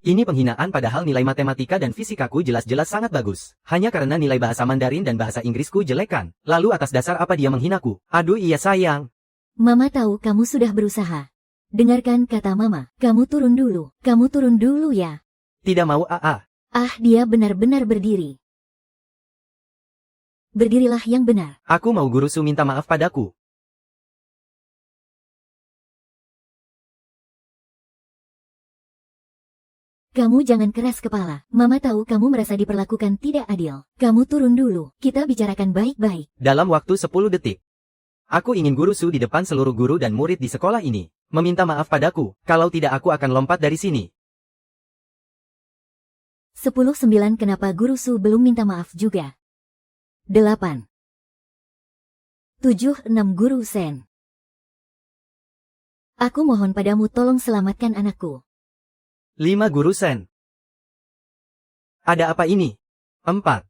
Ini penghinaan padahal nilai matematika dan fisikaku jelas-jelas sangat bagus. Hanya karena nilai bahasa Mandarin dan bahasa Inggrisku jelek kan. Lalu atas dasar apa dia menghinaku? Aduh iya sayang. Mama tahu kamu sudah berusaha. Dengarkan kata Mama, kamu turun dulu. Kamu turun dulu ya. Tidak mau AA. Dia benar-benar berdiri. Berdirilah yang benar. Aku mau Guru Su minta maaf padaku. Kamu jangan keras kepala. Mama tahu kamu merasa diperlakukan tidak adil. Kamu turun dulu. Kita bicarakan baik-baik. Dalam waktu 10 detik. Aku ingin Guru Su di depan seluruh guru dan murid di sekolah ini meminta maaf padaku. Kalau tidak aku akan lompat dari sini. 10-9 kenapa Guru Su belum minta maaf juga? 8. 7-6 Guru Sen. Aku mohon padamu tolong selamatkan anakku. 5 Guru Sen. Ada apa ini? 4.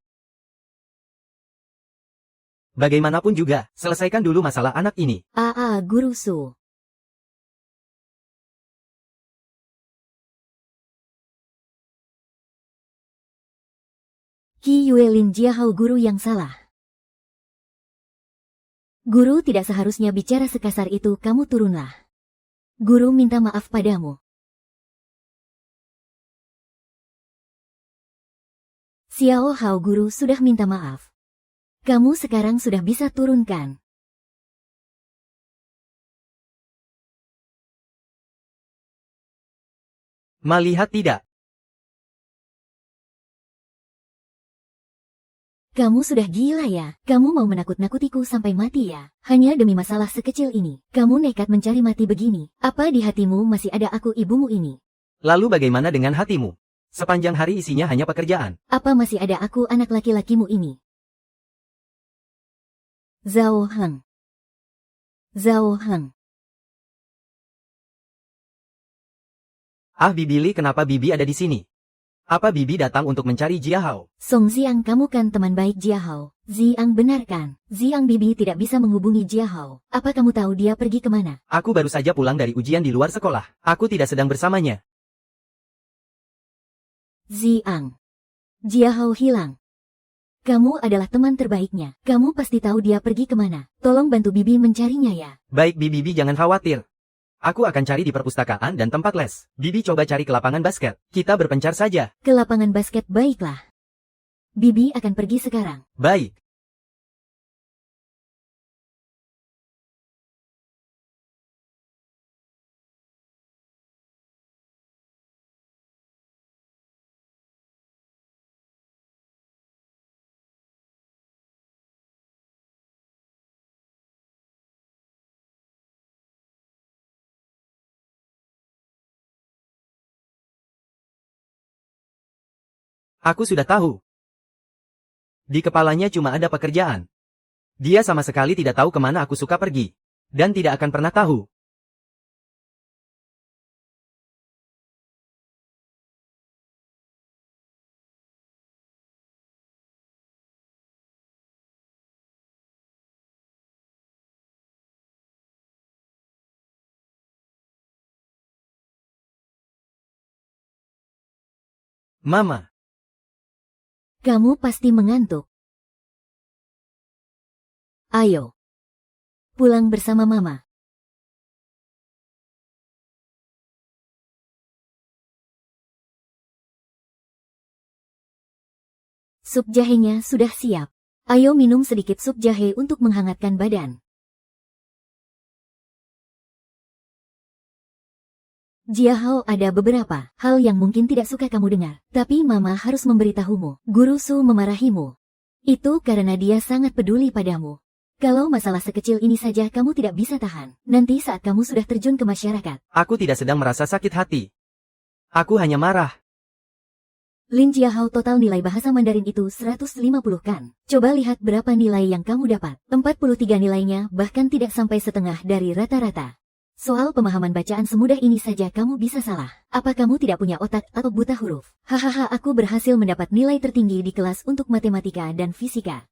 Bagaimanapun juga, selesaikan dulu masalah anak ini. Guru Su. Qi Yue Lin Jiahao guru yang salah. Guru tidak seharusnya bicara sekasar itu, kamu turunlah. Guru minta maaf padamu. Xiao Hao guru sudah minta maaf. Kamu sekarang sudah bisa turunkan. Melihat tidak? Kamu sudah gila ya? Kamu mau menakut-nakutiku sampai mati ya? Hanya demi masalah sekecil ini. Kamu nekat mencari mati begini. Apa di hatimu masih ada aku ibumu ini? Lalu bagaimana dengan hatimu? Sepanjang hari isinya hanya pekerjaan. Apa masih ada aku anak laki-lakimu ini? Zhao Heng. Zhao Heng. Bibi Li, kenapa Bibi ada di sini? Apa Bibi datang untuk mencari Jiahao? Song Ziang, kamu kan teman baik Jiahao. Ziang benar kan? Ziang, Bibi tidak bisa menghubungi Jiahao. Apa kamu tahu dia pergi kemana? Aku baru saja pulang dari ujian di luar sekolah. Aku tidak sedang bersamanya. Ziang. Jiahao hilang. Kamu adalah teman terbaiknya. Kamu pasti tahu dia pergi kemana. Tolong bantu Bibi mencarinya ya. Baik Bibi, jangan khawatir. Aku akan cari di perpustakaan dan tempat les. Bibi coba cari ke lapangan basket. Kita berpencar saja. Ke lapangan basket, baiklah. Bibi akan pergi sekarang. Baik. Aku sudah tahu. Di kepalanya cuma ada pekerjaan. Dia sama sekali tidak tahu kemana aku suka pergi. Dan tidak akan pernah tahu. Mama. Kamu pasti mengantuk. Ayo. Pulang bersama Mama. Sup jahenya sudah siap. Ayo minum sedikit sup jahe untuk menghangatkan badan. Jiahao, ada beberapa hal yang mungkin tidak suka kamu dengar, tapi Mama harus memberitahumu. Guru Su memarahimu. Itu karena dia sangat peduli padamu. Kalau masalah sekecil ini saja kamu tidak bisa tahan, nanti saat kamu sudah terjun ke masyarakat. Aku tidak sedang merasa sakit hati. Aku hanya marah. Lin Jiahao, total nilai bahasa Mandarin itu 150 kan? Coba lihat berapa nilai yang kamu dapat. 43 nilainya, bahkan tidak sampai setengah dari rata-rata. Soal pemahaman bacaan semudah ini saja kamu bisa salah. Apa kamu tidak punya otak atau buta huruf? Hahaha, aku berhasil mendapat nilai tertinggi di kelas untuk matematika dan fisika.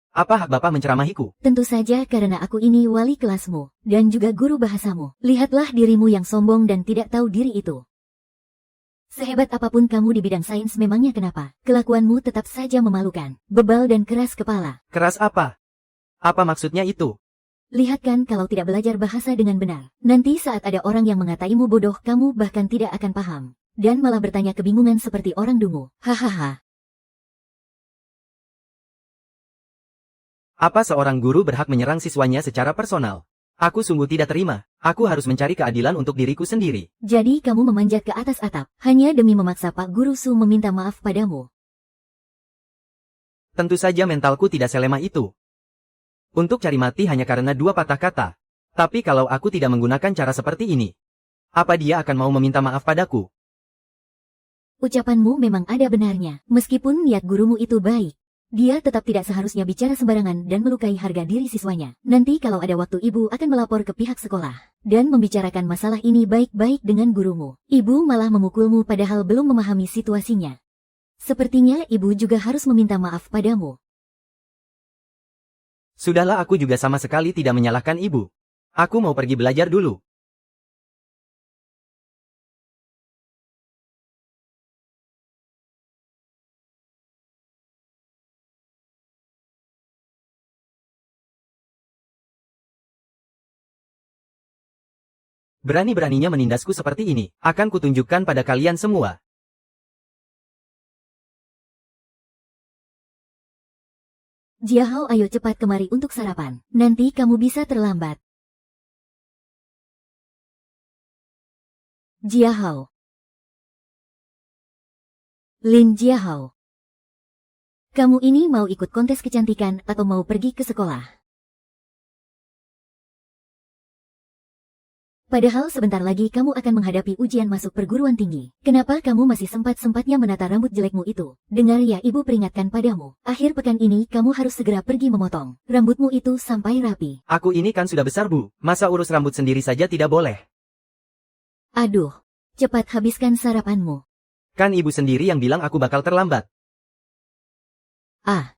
Apa hak Bapak menceramahiku? Tentu saja karena aku ini wali kelasmu, dan juga guru bahasamu. Lihatlah dirimu yang sombong dan tidak tahu diri itu. Sehebat apapun kamu di bidang sains memangnya kenapa? Kelakuanmu tetap saja memalukan, bebal dan keras kepala. Keras apa? Apa maksudnya itu? Lihat kan kalau tidak belajar bahasa dengan benar. Nanti saat ada orang yang mengataimu bodoh, kamu bahkan tidak akan paham. Dan malah bertanya kebingungan seperti orang dungu. Hahaha. Apa seorang guru berhak menyerang siswanya secara personal? Aku sungguh tidak terima. Aku harus mencari keadilan untuk diriku sendiri. Jadi kamu memanjat ke atas atap, hanya demi memaksa Pak Guru Su meminta maaf padamu. Tentu saja mentalku tidak selemah itu. Untuk cari mati hanya karena 2 patah kata. Tapi kalau aku tidak menggunakan cara seperti ini, apa dia akan mau meminta maaf padaku? Ucapanmu memang ada benarnya, meskipun niat gurumu itu baik. Dia tetap tidak seharusnya bicara sembarangan dan melukai harga diri siswanya. Nanti kalau ada waktu ibu akan melapor ke pihak sekolah dan membicarakan masalah ini baik-baik dengan gurumu. Ibu malah memukulmu padahal belum memahami situasinya. Sepertinya ibu juga harus meminta maaf padamu. Sudahlah, aku juga sama sekali tidak menyalahkan ibu. Aku mau pergi belajar dulu. Berani-beraninya menindasku seperti ini, akan kutunjukkan pada kalian semua. Jiahao, ayo cepat kemari untuk sarapan. Nanti kamu bisa terlambat. Jiahao. Lin Jiahao. Kamu ini mau ikut kontes kecantikan atau mau pergi ke sekolah? Padahal sebentar lagi kamu akan menghadapi ujian masuk perguruan tinggi. Kenapa kamu masih sempat-sempatnya menata rambut jelekmu itu? Dengar ya, ibu peringatkan padamu. Akhir pekan ini kamu harus segera pergi memotong rambutmu itu sampai rapi. Aku ini kan sudah besar, Bu. Masa urus rambut sendiri saja tidak boleh? Aduh, cepat habiskan sarapanmu. Kan ibu sendiri yang bilang aku bakal terlambat. Ah.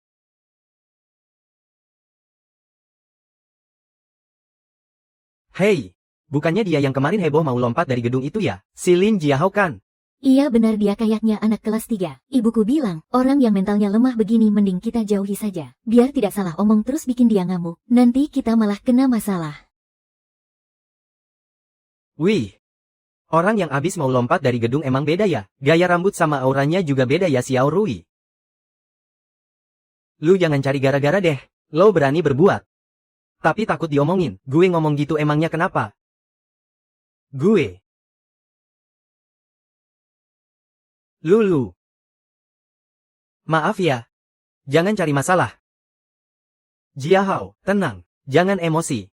Hei, bukannya dia yang kemarin heboh mau lompat dari gedung itu ya? Si Lin Jiahao kan? Iya benar, dia kayaknya anak kelas 3. Ibuku bilang, orang yang mentalnya lemah begini mending kita jauhi saja. Biar tidak salah omong terus bikin dia ngamuk. Nanti kita malah kena masalah. Wih. Orang yang abis mau lompat dari gedung emang beda ya? Gaya rambut sama auranya juga beda ya, Xiao Rui. Lu jangan cari gara-gara deh. Lo berani berbuat. Tapi takut diomongin. Gue ngomong gitu emangnya kenapa? Gue. Lulu. Maaf ya. Jangan cari masalah. Jiahao, tenang. Jangan emosi.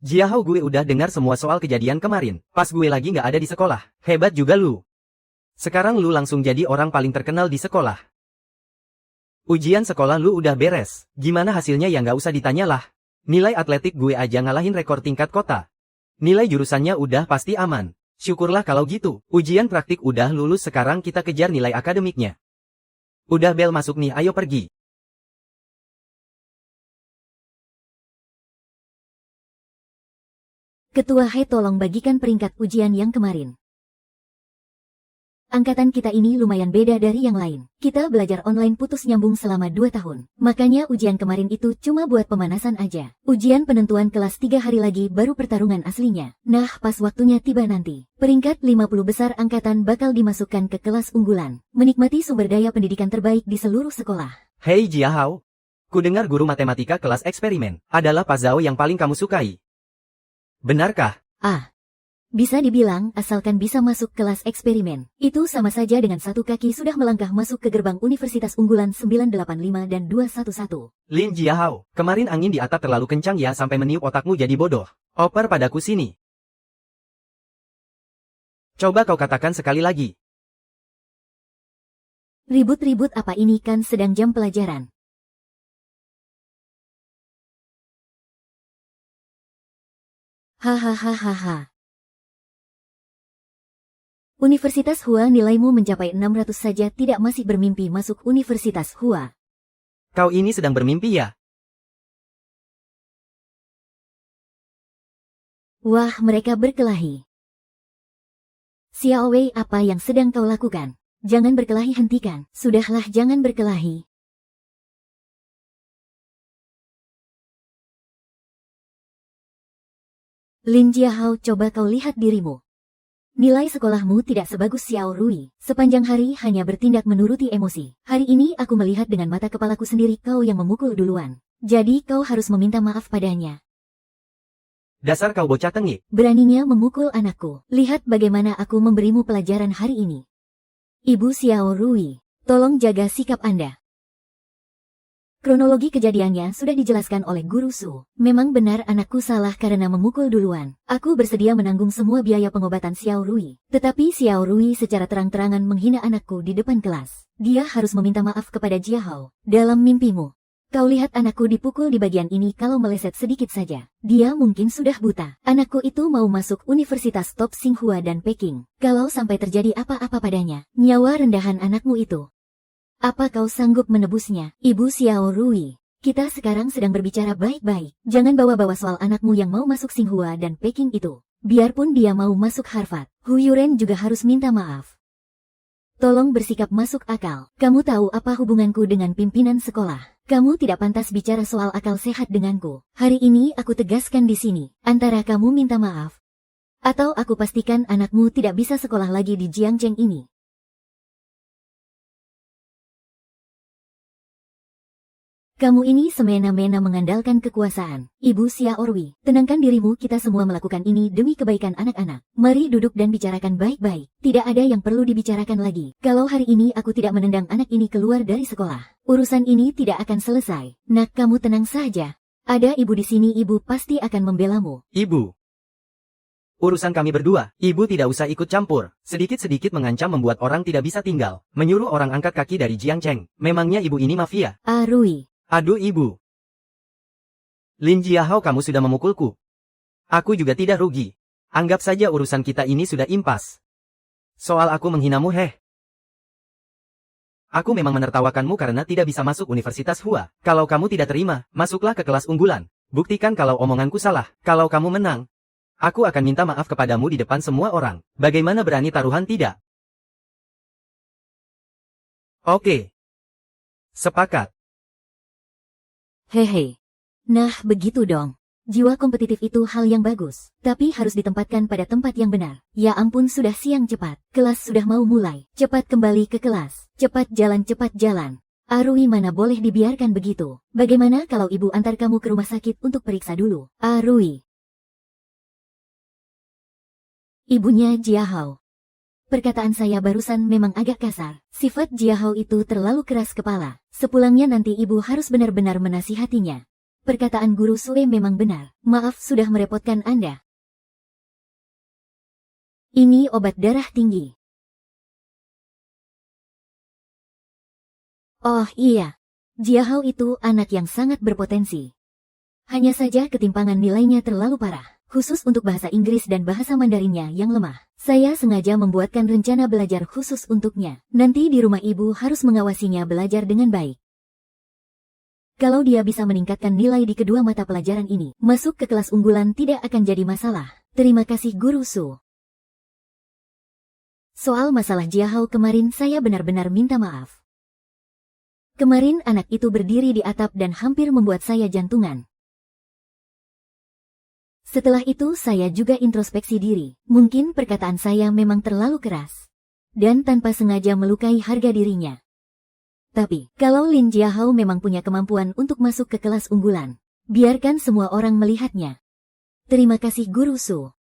Jiahao, gue udah dengar semua soal kejadian kemarin. Pas gue lagi nggak ada di sekolah. Hebat juga lu. Sekarang lu langsung jadi orang paling terkenal di sekolah. Ujian sekolah lu udah beres. Gimana hasilnya ya nggak usah ditanyalah. Nilai atletik gue aja ngalahin rekor tingkat kota. Nilai jurusannya udah pasti aman. Syukurlah kalau gitu. Ujian praktik udah lulus, sekarang kita kejar nilai akademiknya. Udah bel masuk nih, ayo pergi. Ketua Hai, tolong bagikan peringkat ujian yang kemarin. Angkatan kita ini lumayan beda dari yang lain. Kita belajar online putus nyambung selama 2 tahun. Makanya ujian kemarin itu cuma buat pemanasan aja. Ujian penentuan kelas 3 hari lagi baru pertarungan aslinya. Nah, pas waktunya tiba nanti, peringkat 50 besar angkatan bakal dimasukkan ke kelas unggulan. Menikmati sumber daya pendidikan terbaik di seluruh sekolah. Hei Jiahao. Ku dengar guru matematika kelas eksperimen adalah Pak Zhao yang paling kamu sukai. Benarkah? Ah. Bisa dibilang, asalkan bisa masuk kelas eksperimen, itu sama saja dengan satu kaki sudah melangkah masuk ke gerbang Universitas Unggulan 985 dan 211. Lin Jiahao, kemarin angin di atap terlalu kencang ya sampai meniup otakmu jadi bodoh. Oper padaku sini. Coba kau katakan sekali lagi. Ribut-ribut apa ini, kan sedang jam pelajaran. Hahaha. Universitas Hua, nilaimu mencapai 600 saja tidak masih bermimpi masuk Universitas Hua. Kau ini sedang bermimpi ya? Wah, mereka berkelahi. Xiao Wei, apa yang sedang kau lakukan? Jangan berkelahi, hentikan. Sudahlah, jangan berkelahi. Lin Jiahao, coba kau lihat dirimu. Nilai sekolahmu tidak sebagus Xiao Rui. Sepanjang hari hanya bertindak menuruti emosi. Hari ini aku melihat dengan mata kepalaku sendiri kau yang memukul duluan. Jadi kau harus meminta maaf padanya. Dasar kau bocah tengik. Beraninya memukul anakku. Lihat bagaimana aku memberimu pelajaran hari ini. Ibu Xiao Rui, tolong jaga sikap Anda. Kronologi kejadiannya sudah dijelaskan oleh Guru Su. Memang benar anakku salah karena memukul duluan. Aku bersedia menanggung semua biaya pengobatan Xiao Rui. Tetapi Xiao Rui secara terang-terangan menghina anakku di depan kelas. Dia harus meminta maaf kepada Jiahao. Dalam mimpimu, kau lihat anakku dipukul di bagian ini kalau meleset sedikit saja. Dia mungkin sudah buta. Anakku itu mau masuk Universitas Top Tsinghua dan Peking. Kalau sampai terjadi apa-apa padanya, nyawa rendahan anakmu itu. Apa kau sanggup menebusnya? Ibu Xiao Rui, kita sekarang sedang berbicara baik-baik. Jangan bawa-bawa soal anakmu yang mau masuk Tsinghua dan Peking itu. Biarpun dia mau masuk Harvard, Hu Yuren juga harus minta maaf. Tolong bersikap masuk akal. Kamu tahu apa hubunganku dengan pimpinan sekolah? Kamu tidak pantas bicara soal akal sehat denganku. Hari ini aku tegaskan di sini, antara kamu minta maaf, atau aku pastikan anakmu tidak bisa sekolah lagi di Jiangcheng ini. Kamu ini semena-mena mengandalkan kekuasaan. Ibu Xiao Rui, tenangkan dirimu, kita semua melakukan ini demi kebaikan anak-anak. Mari duduk dan bicarakan baik-baik. Tidak ada yang perlu dibicarakan lagi. Kalau hari ini aku tidak menendang anak ini keluar dari sekolah, urusan ini tidak akan selesai. Nak, kamu tenang saja. Ada ibu di sini, ibu pasti akan membelamu. Ibu. Urusan kami berdua, ibu tidak usah ikut campur. Sedikit-sedikit mengancam membuat orang tidak bisa tinggal. Menyuruh orang angkat kaki dari Jiangcheng. Memangnya ibu ini mafia? Rui. Aduh ibu. Lin Jiahao, kamu sudah memukulku. Aku juga tidak rugi. Anggap saja urusan kita ini sudah impas. Soal aku menghinamu, Aku memang menertawakanmu karena tidak bisa masuk Universitas Hua. Kalau kamu tidak terima, masuklah ke kelas unggulan. Buktikan kalau omonganku salah. Kalau kamu menang, aku akan minta maaf kepadamu di depan semua orang. Bagaimana, berani taruhan tidak? Oke. Sepakat. Hehe. Nah, begitu dong. Jiwa kompetitif itu hal yang bagus, tapi harus ditempatkan pada tempat yang benar. Ya ampun, sudah siang, cepat. Kelas sudah mau mulai. Cepat kembali ke kelas. Cepat jalan, cepat jalan. Rui, mana boleh dibiarkan begitu. Bagaimana kalau ibu antar kamu ke rumah sakit untuk periksa dulu? Rui. Ibunya Jiahao. Perkataan saya barusan memang agak kasar. Sifat Jiahao itu terlalu keras kepala. Sepulangnya nanti ibu harus benar-benar menasihatinya. Perkataan Guru Sue memang benar. Maaf sudah merepotkan Anda. Ini obat darah tinggi. Oh iya, Jiahao itu anak yang sangat berpotensi. Hanya saja ketimpangan nilainya terlalu parah. Khusus untuk bahasa Inggris dan bahasa Mandarinnya yang lemah. Saya sengaja membuatkan rencana belajar khusus untuknya. Nanti di rumah ibu harus mengawasinya belajar dengan baik. Kalau dia bisa meningkatkan nilai di kedua mata pelajaran ini, masuk ke kelas unggulan tidak akan jadi masalah. Terima kasih Guru Su. Soal masalah Jiahao kemarin saya benar-benar minta maaf. Kemarin anak itu berdiri di atap dan hampir membuat saya jantungan. Setelah itu saya juga introspeksi diri. Mungkin perkataan saya memang terlalu keras. Dan tanpa sengaja melukai harga dirinya. Tapi, kalau Lin Jiahao memang punya kemampuan untuk masuk ke kelas unggulan, biarkan semua orang melihatnya. Terima kasih Guru Su.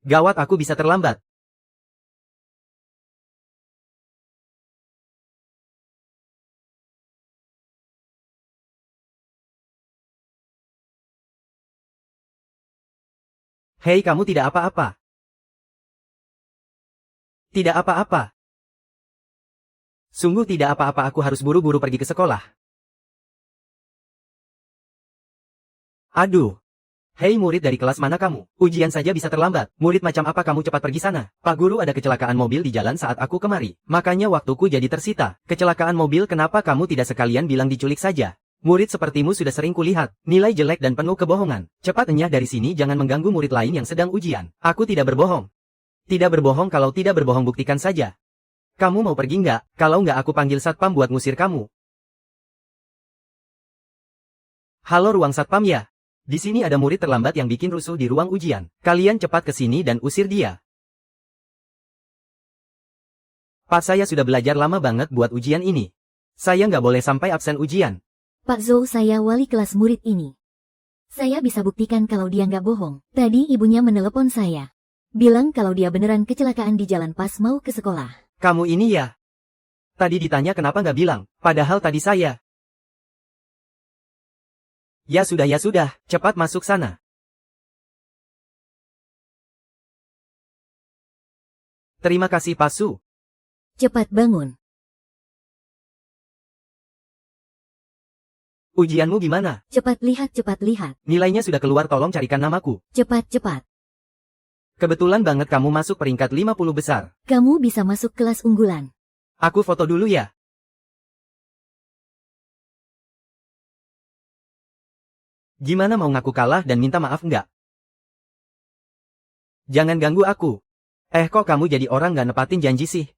Gawat, aku bisa terlambat. Hei, kamu tidak apa-apa. Tidak apa-apa. Sungguh tidak apa-apa, aku harus buru-buru pergi ke sekolah. Aduh. Hei murid, dari kelas mana kamu? Ujian saja bisa terlambat. Murid macam apa kamu, cepat pergi sana. Pak Guru, ada kecelakaan mobil di jalan saat aku kemari. Makanya waktuku jadi tersita. Kecelakaan mobil, kenapa kamu tidak sekalian bilang diculik saja? Murid sepertimu sudah sering kulihat, nilai jelek dan penuh kebohongan. Cepat enyah dari sini, jangan mengganggu murid lain yang sedang ujian. Aku tidak berbohong. Tidak berbohong, kalau tidak berbohong buktikan saja. Kamu mau pergi nggak? Kalau nggak aku panggil satpam buat ngusir kamu. Halo ruang satpam ya? Di sini ada murid terlambat yang bikin rusuh di ruang ujian. Kalian cepat ke sini dan usir dia. Pak, saya sudah belajar lama banget buat ujian ini. Saya nggak boleh sampai absen ujian. Pak Zhou, saya wali kelas murid ini. Saya bisa buktikan kalau dia nggak bohong. Tadi ibunya menelepon saya. Bilang kalau dia beneran kecelakaan di jalan pas mau ke sekolah. Kamu ini ya? Tadi ditanya kenapa nggak bilang, padahal tadi saya. Ya sudah, cepat masuk sana. Terima kasih Pak Su. Cepat bangun. Ujianmu gimana? Cepat lihat, cepat lihat. Nilainya sudah keluar, tolong carikan namaku. Cepat, cepat. Kebetulan banget kamu masuk peringkat 50 besar. Kamu bisa masuk kelas unggulan. Aku foto dulu ya. Gimana, mau ngaku kalah dan minta maaf nggak? Jangan ganggu aku. Kok kamu jadi orang nggak nepatin janji sih?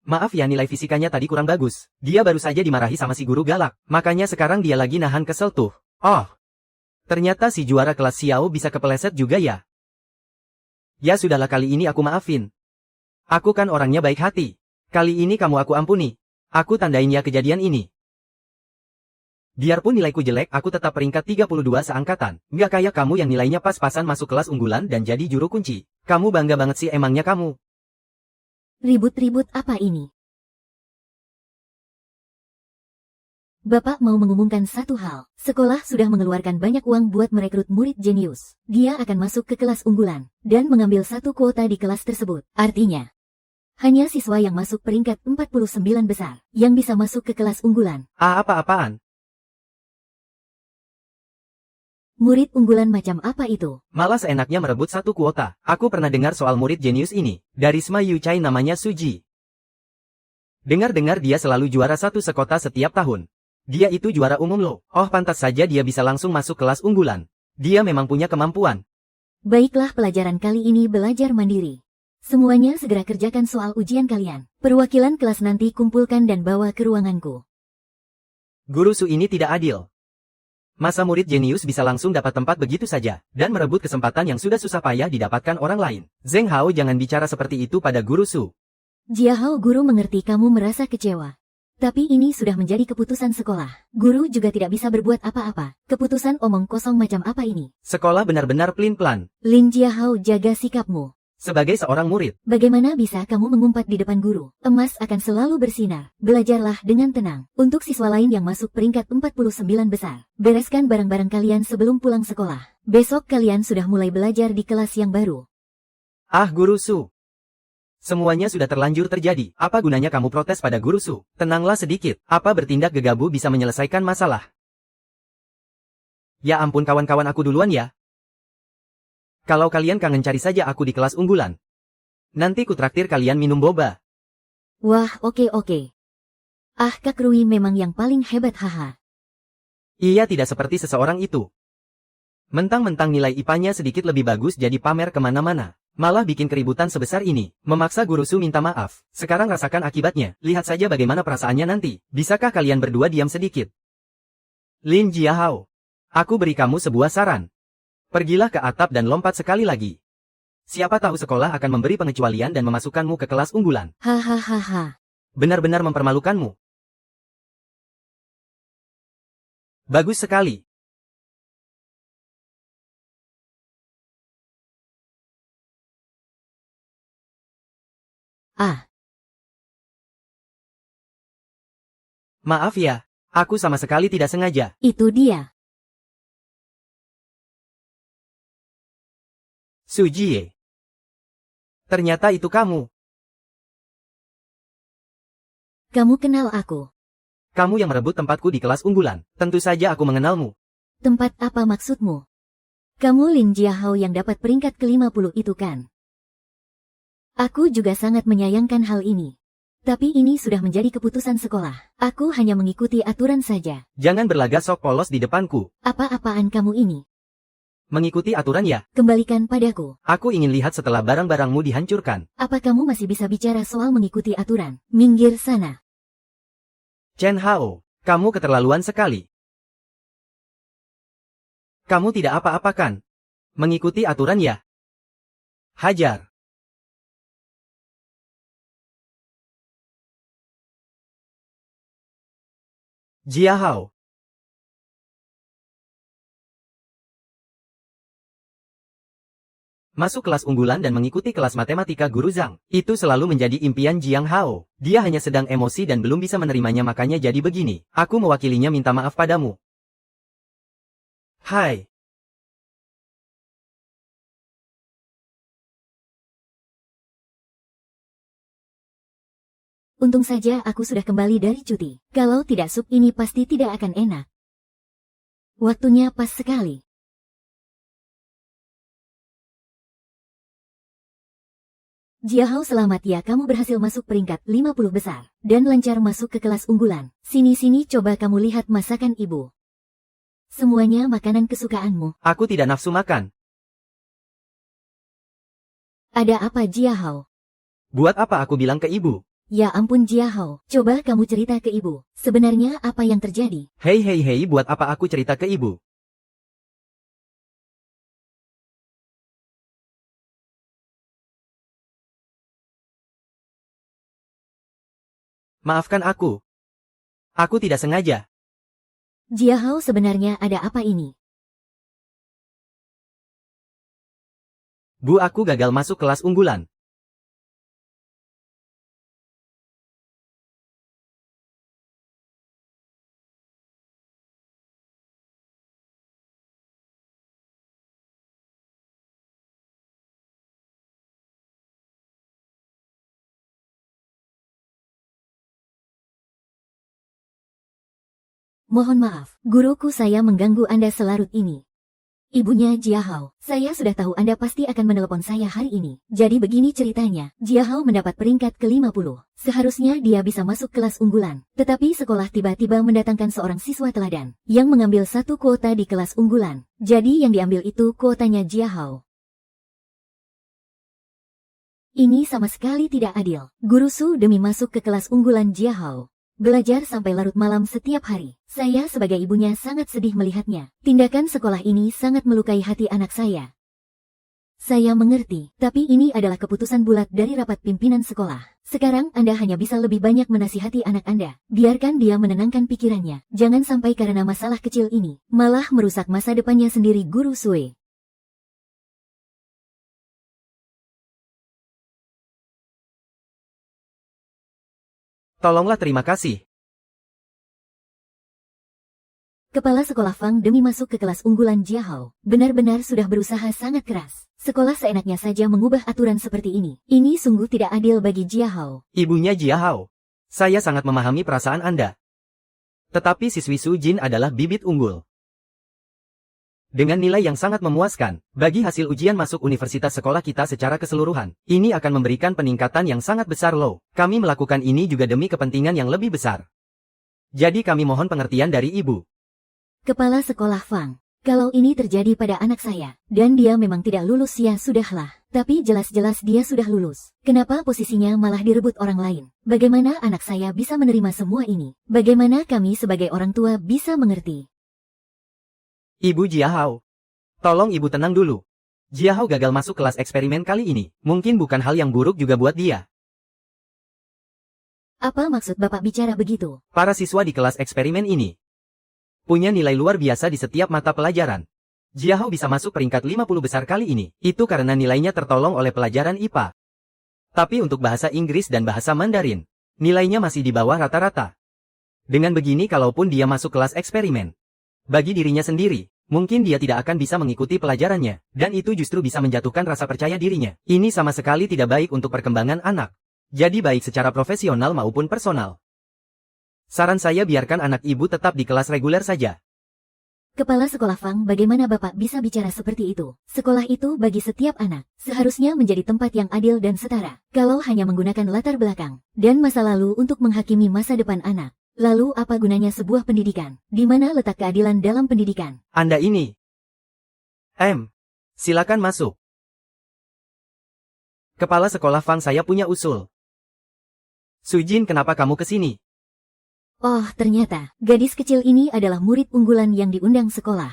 Maaf ya, nilai fisikanya tadi kurang bagus. Dia baru saja dimarahi sama si guru galak. Makanya sekarang dia lagi nahan kesel tuh. Oh. Ternyata si juara kelas Xiao bisa kepeleset juga ya. Ya sudahlah, kali ini aku maafin. Aku kan orangnya baik hati. Kali ini kamu aku ampuni. Aku tandain ya kejadian ini. Biarpun nilaiku jelek, aku tetap peringkat 32 seangkatan. Nggak kayak kamu yang nilainya pas-pasan masuk kelas unggulan dan jadi juru kunci. Kamu bangga banget sih emangnya kamu. Ribut-ribut apa ini? Bapak mau mengumumkan satu hal. Sekolah sudah mengeluarkan banyak uang buat merekrut murid jenius. Dia akan masuk ke kelas unggulan dan mengambil satu kuota di kelas tersebut. Artinya, hanya siswa yang masuk peringkat 49 besar yang bisa masuk ke kelas unggulan. Apa-apaan? Murid unggulan macam apa itu? Malah seenaknya merebut satu kuota. Aku pernah dengar soal murid jenius ini. Dari Sma Yuchai, namanya Suji. Dengar-dengar dia selalu juara satu sekota setiap tahun. Dia itu juara umum loh. Oh, pantas saja dia bisa langsung masuk kelas unggulan. Dia memang punya kemampuan. Baiklah, pelajaran kali ini belajar mandiri. Semuanya segera kerjakan soal ujian kalian. Perwakilan kelas nanti kumpulkan dan bawa ke ruanganku. Guru Su ini tidak adil. Masa murid jenius bisa langsung dapat tempat begitu saja, dan merebut kesempatan yang sudah susah payah didapatkan orang lain. Zheng Hao, jangan bicara seperti itu pada Guru Su. Jiahao, guru mengerti kamu merasa kecewa. Tapi ini sudah menjadi keputusan sekolah. Guru juga tidak bisa berbuat apa-apa. Keputusan omong kosong macam apa ini? Sekolah benar-benar pelin-pelan. Lin Jiahao, jaga sikapmu. Sebagai seorang murid, Bagaimana bisa kamu mengumpat di depan guru? Emas akan selalu bersinar. Belajarlah dengan tenang. Untuk siswa lain yang masuk peringkat 49 besar, bereskan barang-barang kalian sebelum pulang sekolah. Besok kalian sudah mulai belajar di kelas yang baru. Guru Su. Semuanya sudah terlanjur terjadi. Apa gunanya kamu protes pada Guru Su? Tenanglah sedikit. Apa bertindak gegabah bisa menyelesaikan masalah? Ya ampun, kawan-kawan, aku duluan ya. Kalau kalian kangen, cari saja aku di kelas unggulan. Nanti ku traktir kalian minum boba. Wah, oke. Kak Rui memang yang paling hebat, haha. Iya, tidak seperti seseorang itu. Mentang-mentang nilai IPA-nya sedikit lebih bagus jadi pamer kemana-mana. Malah bikin keributan sebesar ini. Memaksa Guru Su minta maaf. Sekarang rasakan akibatnya. Lihat saja bagaimana perasaannya nanti. Bisakah kalian berdua diam sedikit? Lin Jiahao. Aku beri kamu sebuah saran. Pergilah ke atap dan lompat sekali lagi. Siapa tahu sekolah akan memberi pengecualian dan memasukkanmu ke kelas unggulan. Hahaha. Benar-benar mempermalukanmu. Bagus sekali. Maaf ya, aku sama sekali tidak sengaja. Itu dia. Sujie. Ternyata itu kamu. Kamu kenal aku. Kamu yang merebut tempatku di kelas unggulan. Tentu saja aku mengenalmu. Tempat apa maksudmu? Kamu Lin Jiahao yang dapat peringkat ke-50 itu kan? Aku juga sangat menyayangkan hal ini. Tapi ini sudah menjadi keputusan sekolah. Aku hanya mengikuti aturan saja. Jangan berlagak sok polos di depanku. Apa-apaan kamu ini? Mengikuti aturan ya? Kembalikan padaku. Aku ingin lihat setelah barang-barangmu dihancurkan. Apa kamu masih bisa bicara soal mengikuti aturan? Minggir sana. Chen Hao, kamu keterlaluan sekali. Kamu tidak apa-apa kan? Mengikuti aturan ya? Hajar. Jia Hao. Masuk kelas unggulan dan mengikuti kelas matematika Guru Zhang. Itu selalu menjadi impian Jiang Hao. Dia hanya sedang emosi dan belum bisa menerimanya, makanya jadi begini. Aku mewakilinya minta maaf padamu. Hai. Untung saja aku sudah kembali dari cuti. Kalau tidak sup ini pasti tidak akan enak. Waktunya pas sekali. Jia Hao, selamat ya, kamu berhasil masuk peringkat 50 besar. Dan lancar masuk ke kelas unggulan. Sini-sini coba kamu lihat masakan ibu. Semuanya makanan kesukaanmu. Aku tidak nafsu makan. Ada apa Jia Hao? Buat apa aku bilang ke ibu? Ya ampun Jia Hao, coba kamu cerita ke ibu. Sebenarnya apa yang terjadi? Hei, buat apa aku cerita ke ibu? Maafkan aku. Aku tidak sengaja. Jia Hao, sebenarnya ada apa ini? Bu, aku gagal masuk kelas unggulan. Mohon maaf, guruku, saya mengganggu Anda selarut ini. Ibunya Jia Hao, saya sudah tahu Anda pasti akan menelepon saya hari ini. Jadi begini ceritanya, Jia Hao mendapat peringkat ke-50. Seharusnya dia bisa masuk kelas unggulan. Tetapi sekolah tiba-tiba mendatangkan seorang siswa teladan yang mengambil satu kuota di kelas unggulan. Jadi yang diambil itu kuotanya Jia Hao. Ini sama sekali tidak adil. Guru Su demi masuk ke kelas unggulan Jia Hao. Belajar sampai larut malam setiap hari. Saya sebagai ibunya sangat sedih melihatnya. Tindakan sekolah ini sangat melukai hati anak saya. Saya mengerti, tapi ini adalah keputusan bulat dari rapat pimpinan sekolah. Sekarang Anda hanya bisa lebih banyak menasihati anak Anda. Biarkan dia menenangkan pikirannya. Jangan sampai karena masalah kecil ini, malah merusak masa depannya sendiri. Guru Sue. Tolonglah, terima kasih. Kepala sekolah Fang demi masuk ke kelas unggulan Jia Hao, benar-benar sudah berusaha sangat keras. Sekolah seenaknya saja mengubah aturan seperti ini. Ini sungguh tidak adil bagi Jia Hao. Ibunya Jia Hao. Saya sangat memahami perasaan Anda. Tetapi siswi Su Jin adalah bibit unggul. Dengan nilai yang sangat memuaskan, bagi hasil ujian masuk universitas sekolah kita secara keseluruhan, ini akan memberikan peningkatan yang sangat besar loh. Kami melakukan ini juga demi kepentingan yang lebih besar. Jadi kami mohon pengertian dari ibu. Kepala sekolah Fang, kalau ini terjadi pada anak saya, dan dia memang tidak lulus ya sudahlah. Tapi jelas-jelas dia sudah lulus. Kenapa posisinya malah direbut orang lain? Bagaimana anak saya bisa menerima semua ini? Bagaimana kami sebagai orang tua bisa mengerti? Ibu Jia Hao. Tolong ibu tenang dulu. Jia Hao gagal masuk kelas eksperimen kali ini. Mungkin bukan hal yang buruk juga buat dia. Apa maksud Bapak bicara begitu? Para siswa di kelas eksperimen ini punya nilai luar biasa di setiap mata pelajaran. Jia Hao bisa masuk peringkat 50 besar kali ini. Itu karena nilainya tertolong oleh pelajaran IPA. Tapi untuk bahasa Inggris dan bahasa Mandarin, nilainya masih di bawah rata-rata. Dengan begini, kalaupun dia masuk kelas eksperimen, bagi dirinya sendiri, mungkin dia tidak akan bisa mengikuti pelajarannya, dan itu justru bisa menjatuhkan rasa percaya dirinya. Ini sama sekali tidak baik untuk perkembangan anak. Jadi baik secara profesional maupun personal. Saran saya, biarkan anak ibu tetap di kelas reguler saja. Kepala sekolah Fang, bagaimana Bapak bisa bicara seperti itu? Sekolah itu bagi setiap anak, seharusnya menjadi tempat yang adil dan setara. Kalau hanya menggunakan latar belakang dan masa lalu untuk menghakimi masa depan anak, lalu apa gunanya sebuah pendidikan? Di mana letak keadilan dalam pendidikan? Anda ini. Silakan masuk. Kepala sekolah Fang, saya punya usul. Sujin, kenapa kamu ke sini? Oh, ternyata, gadis kecil ini adalah murid unggulan yang diundang sekolah.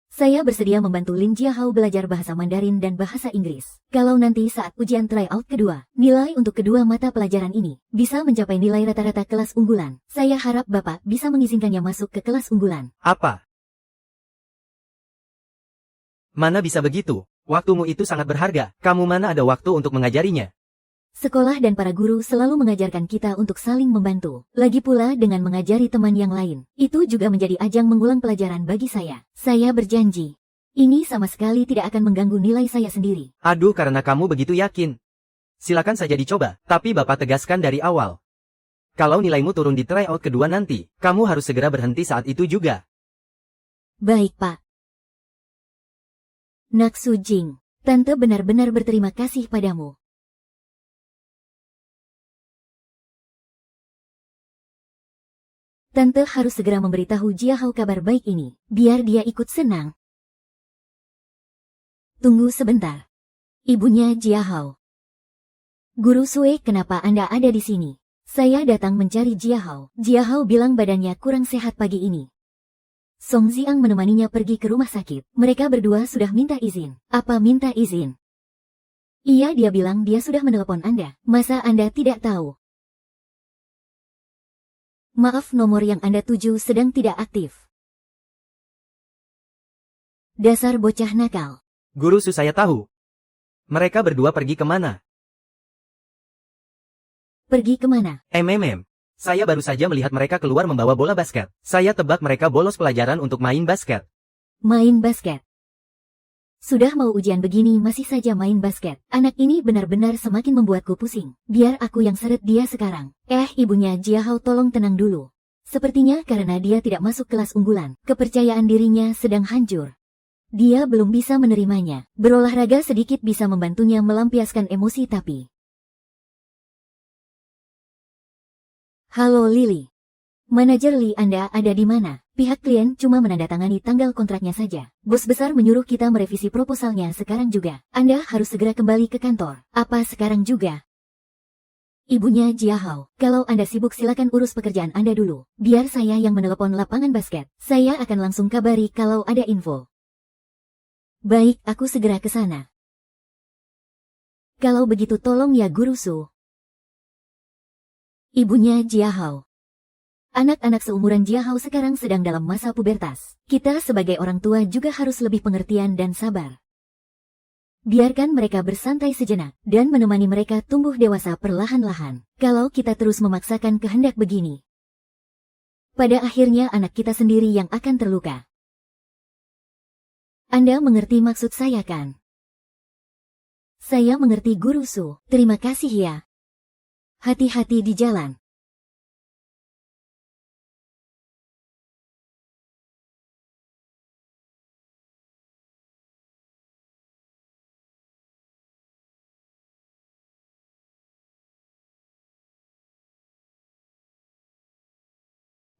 Saya bersedia membantu Lin Jiahao belajar bahasa Mandarin dan bahasa Inggris. Kalau nanti saat ujian tryout kedua, nilai untuk kedua mata pelajaran ini bisa mencapai nilai rata-rata kelas unggulan. Saya harap Bapak bisa mengizinkannya masuk ke kelas unggulan. Apa? Mana bisa begitu? Waktumu itu sangat berharga. Kamu mana ada waktu untuk mengajarinya? Sekolah dan para guru selalu mengajarkan kita untuk saling membantu. Lagi pula dengan mengajari teman yang lain. Itu juga menjadi ajang mengulang pelajaran bagi saya. Saya berjanji. Ini sama sekali tidak akan mengganggu nilai saya sendiri. Aduh, karena kamu begitu yakin. Silakan saja dicoba, tapi Bapak tegaskan dari awal. Kalau nilaimu turun di tryout kedua nanti, kamu harus segera berhenti saat itu juga. Baik, Pak. Nak Sujing, Tante benar-benar berterima kasih padamu. Tante harus segera memberitahu Jiahao kabar baik ini, biar dia ikut senang. Tunggu sebentar. Ibunya Jiahao. Guru Sue, kenapa Anda ada di sini? Saya datang mencari Jiahao. Jiahao bilang badannya kurang sehat pagi ini. Song Ziang menemaninya pergi ke rumah sakit. Mereka berdua sudah minta izin. Apa minta izin? Iya, dia bilang dia sudah menelepon Anda. Masa Anda tidak tahu? Maaf, nomor yang Anda tuju sedang tidak aktif. Dasar bocah nakal. Guru Su, saya tahu. Mereka berdua pergi kemana? Pergi kemana? Saya baru saja melihat mereka keluar membawa bola basket. Saya tebak mereka bolos pelajaran untuk main basket. Main basket. Sudah mau ujian begini masih saja main basket. Anak ini benar-benar semakin membuatku pusing. Biar aku yang seret dia sekarang. Ibunya Jiahao, tolong tenang dulu. Sepertinya karena dia tidak masuk kelas unggulan, kepercayaan dirinya sedang hancur. Dia belum bisa menerimanya. Berolahraga sedikit bisa membantunya melampiaskan emosi tapi... Halo Lily. Manajer Lee, Anda ada di mana? Pihak klien cuma menandatangani tanggal kontraknya saja. Bos besar menyuruh kita merevisi proposalnya sekarang juga. Anda harus segera kembali ke kantor. Apa sekarang juga? Ibunya Jiahao, kalau Anda sibuk silakan urus pekerjaan Anda dulu. Biar saya yang menelepon lapangan basket. Saya akan langsung kabari kalau ada info. Baik, aku segera ke sana. Kalau begitu tolong ya Guru Su. Ibunya Jiahao. Anak-anak seumuran Jiahao sekarang sedang dalam masa pubertas. Kita sebagai orang tua juga harus lebih pengertian dan sabar. Biarkan mereka bersantai sejenak, dan menemani mereka tumbuh dewasa perlahan-lahan. Kalau kita terus memaksakan kehendak begini, pada akhirnya anak kita sendiri yang akan terluka. Anda mengerti maksud saya kan? Saya mengerti Guru Su. Terima kasih ya. Hati-hati di jalan.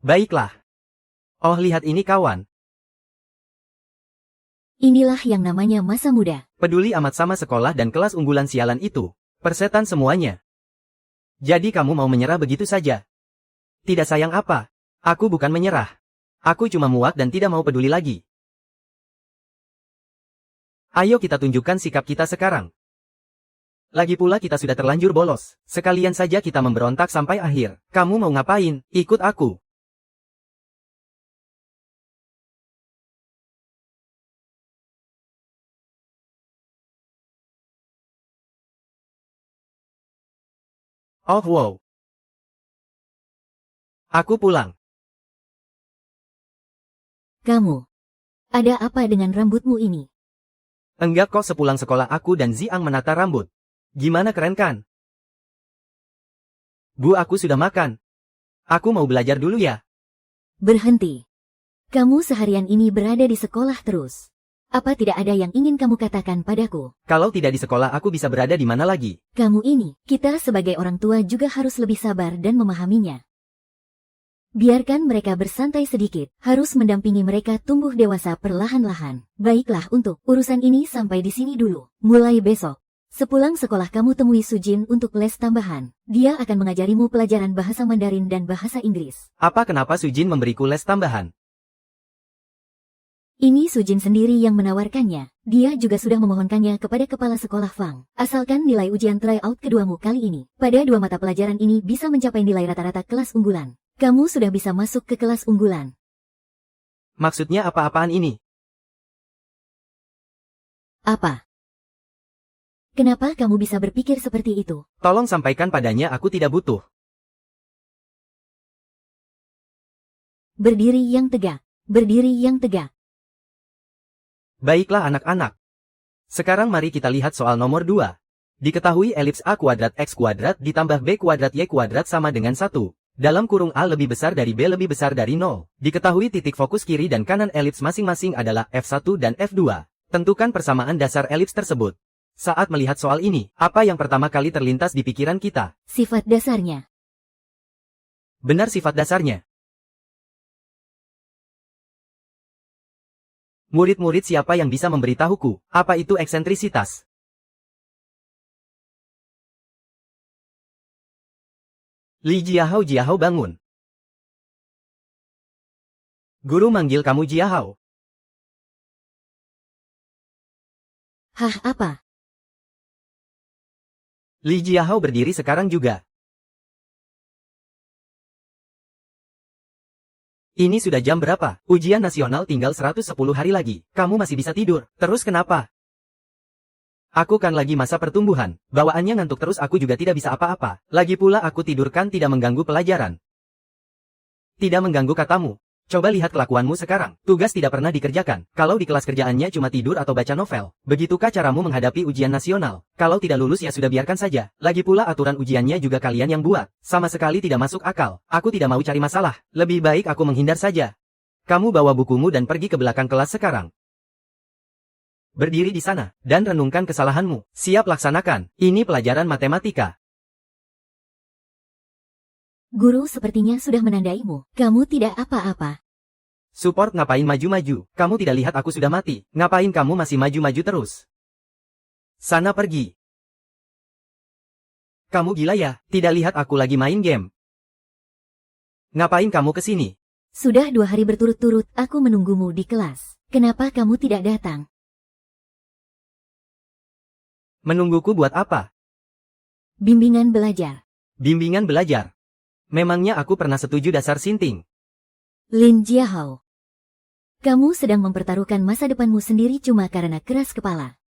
Baiklah. Oh, lihat ini kawan. Inilah yang namanya masa muda. Peduli amat sama sekolah dan kelas unggulan sialan itu. Persetan semuanya. Jadi kamu mau menyerah begitu saja? Tidak sayang apa? Aku bukan menyerah. Aku cuma muak dan tidak mau peduli lagi. Ayo kita tunjukkan sikap kita sekarang. Lagi pula kita sudah terlanjur bolos. Sekalian saja kita memberontak sampai akhir. Kamu mau ngapain? Ikut aku. Oh wow. Aku pulang. Kamu. Ada apa dengan rambutmu ini? Enggak kok, sepulang sekolah aku dan Ziang menata rambut. Gimana, keren kan? Bu, aku sudah makan. Aku mau belajar dulu ya. Berhenti. Kamu seharian ini berada di sekolah terus. Apa tidak ada yang ingin kamu katakan padaku? Kalau tidak di sekolah aku bisa berada di mana lagi? Kamu ini, kita sebagai orang tua juga harus lebih sabar dan memahaminya. Biarkan mereka bersantai sedikit, harus mendampingi mereka tumbuh dewasa perlahan-lahan. Baiklah, untuk urusan ini sampai di sini dulu. Mulai besok, sepulang sekolah kamu temui Sujin untuk les tambahan. Dia akan mengajarimu pelajaran bahasa Mandarin dan bahasa Inggris. Apa kenapa Sujin memberiku les tambahan? Ini Sujin sendiri yang menawarkannya. Dia juga sudah memohonkannya kepada kepala sekolah Fang. Asalkan nilai ujian tryout keduamu kali ini, pada 2 mata pelajaran ini bisa mencapai nilai rata-rata kelas unggulan. Kamu sudah bisa masuk ke kelas unggulan. Maksudnya apa-apaan ini? Apa? Kenapa kamu bisa berpikir seperti itu? Tolong sampaikan padanya aku tidak butuh. Berdiri yang tegak. Berdiri yang tegak. Baiklah anak-anak. Sekarang mari kita lihat soal nomor 2. Diketahui elips A kuadrat X kuadrat ditambah B kuadrat Y kuadrat sama dengan 1. Dalam kurung A lebih besar dari B lebih besar dari 0. Diketahui titik fokus kiri dan kanan elips masing-masing adalah F1 dan F2. Tentukan persamaan dasar elips tersebut. Saat melihat soal ini, apa yang pertama kali terlintas di pikiran kita? Sifat dasarnya. Benar, sifat dasarnya. Murid-murid siapa yang bisa memberitahuku, apa itu eksentrisitas? Li Jiahao bangun. Guru manggil kamu Jiahao. Hah, apa? Li Jiahao berdiri sekarang juga. Ini sudah jam berapa? Ujian nasional tinggal 110 hari lagi. Kamu masih bisa tidur. Terus kenapa? Aku kan lagi masa pertumbuhan. Bawaannya ngantuk terus aku juga tidak bisa apa-apa. Lagi pula aku tidur kan tidak mengganggu pelajaran. Tidak mengganggu katamu. Coba lihat kelakuanmu sekarang. Tugas tidak pernah dikerjakan. Kalau di kelas kerjaannya cuma tidur atau baca novel. Begitukah caramu menghadapi ujian nasional? Kalau tidak lulus ya sudah biarkan saja. Lagi pula aturan ujiannya juga kalian yang buat. Sama sekali tidak masuk akal. Aku tidak mau cari masalah. Lebih baik aku menghindar saja. Kamu bawa bukumu dan pergi ke belakang kelas sekarang. Berdiri di sana, dan renungkan kesalahanmu. Siap laksanakan. Ini pelajaran matematika. Guru sepertinya sudah menandaimu. Kamu tidak apa-apa. Support ngapain maju-maju? Kamu tidak lihat aku sudah mati. Ngapain kamu masih maju-maju terus? Sana pergi. Kamu gila ya? Tidak lihat aku lagi main game. Ngapain kamu kesini? Sudah 2 hari berturut-turut aku menunggumu di kelas. Kenapa kamu tidak datang? Menungguku buat apa? Bimbingan belajar. Bimbingan belajar. Memangnya aku pernah setuju dasar sinting? Lin Jiahao. Kamu sedang mempertaruhkan masa depanmu sendiri cuma karena keras kepala.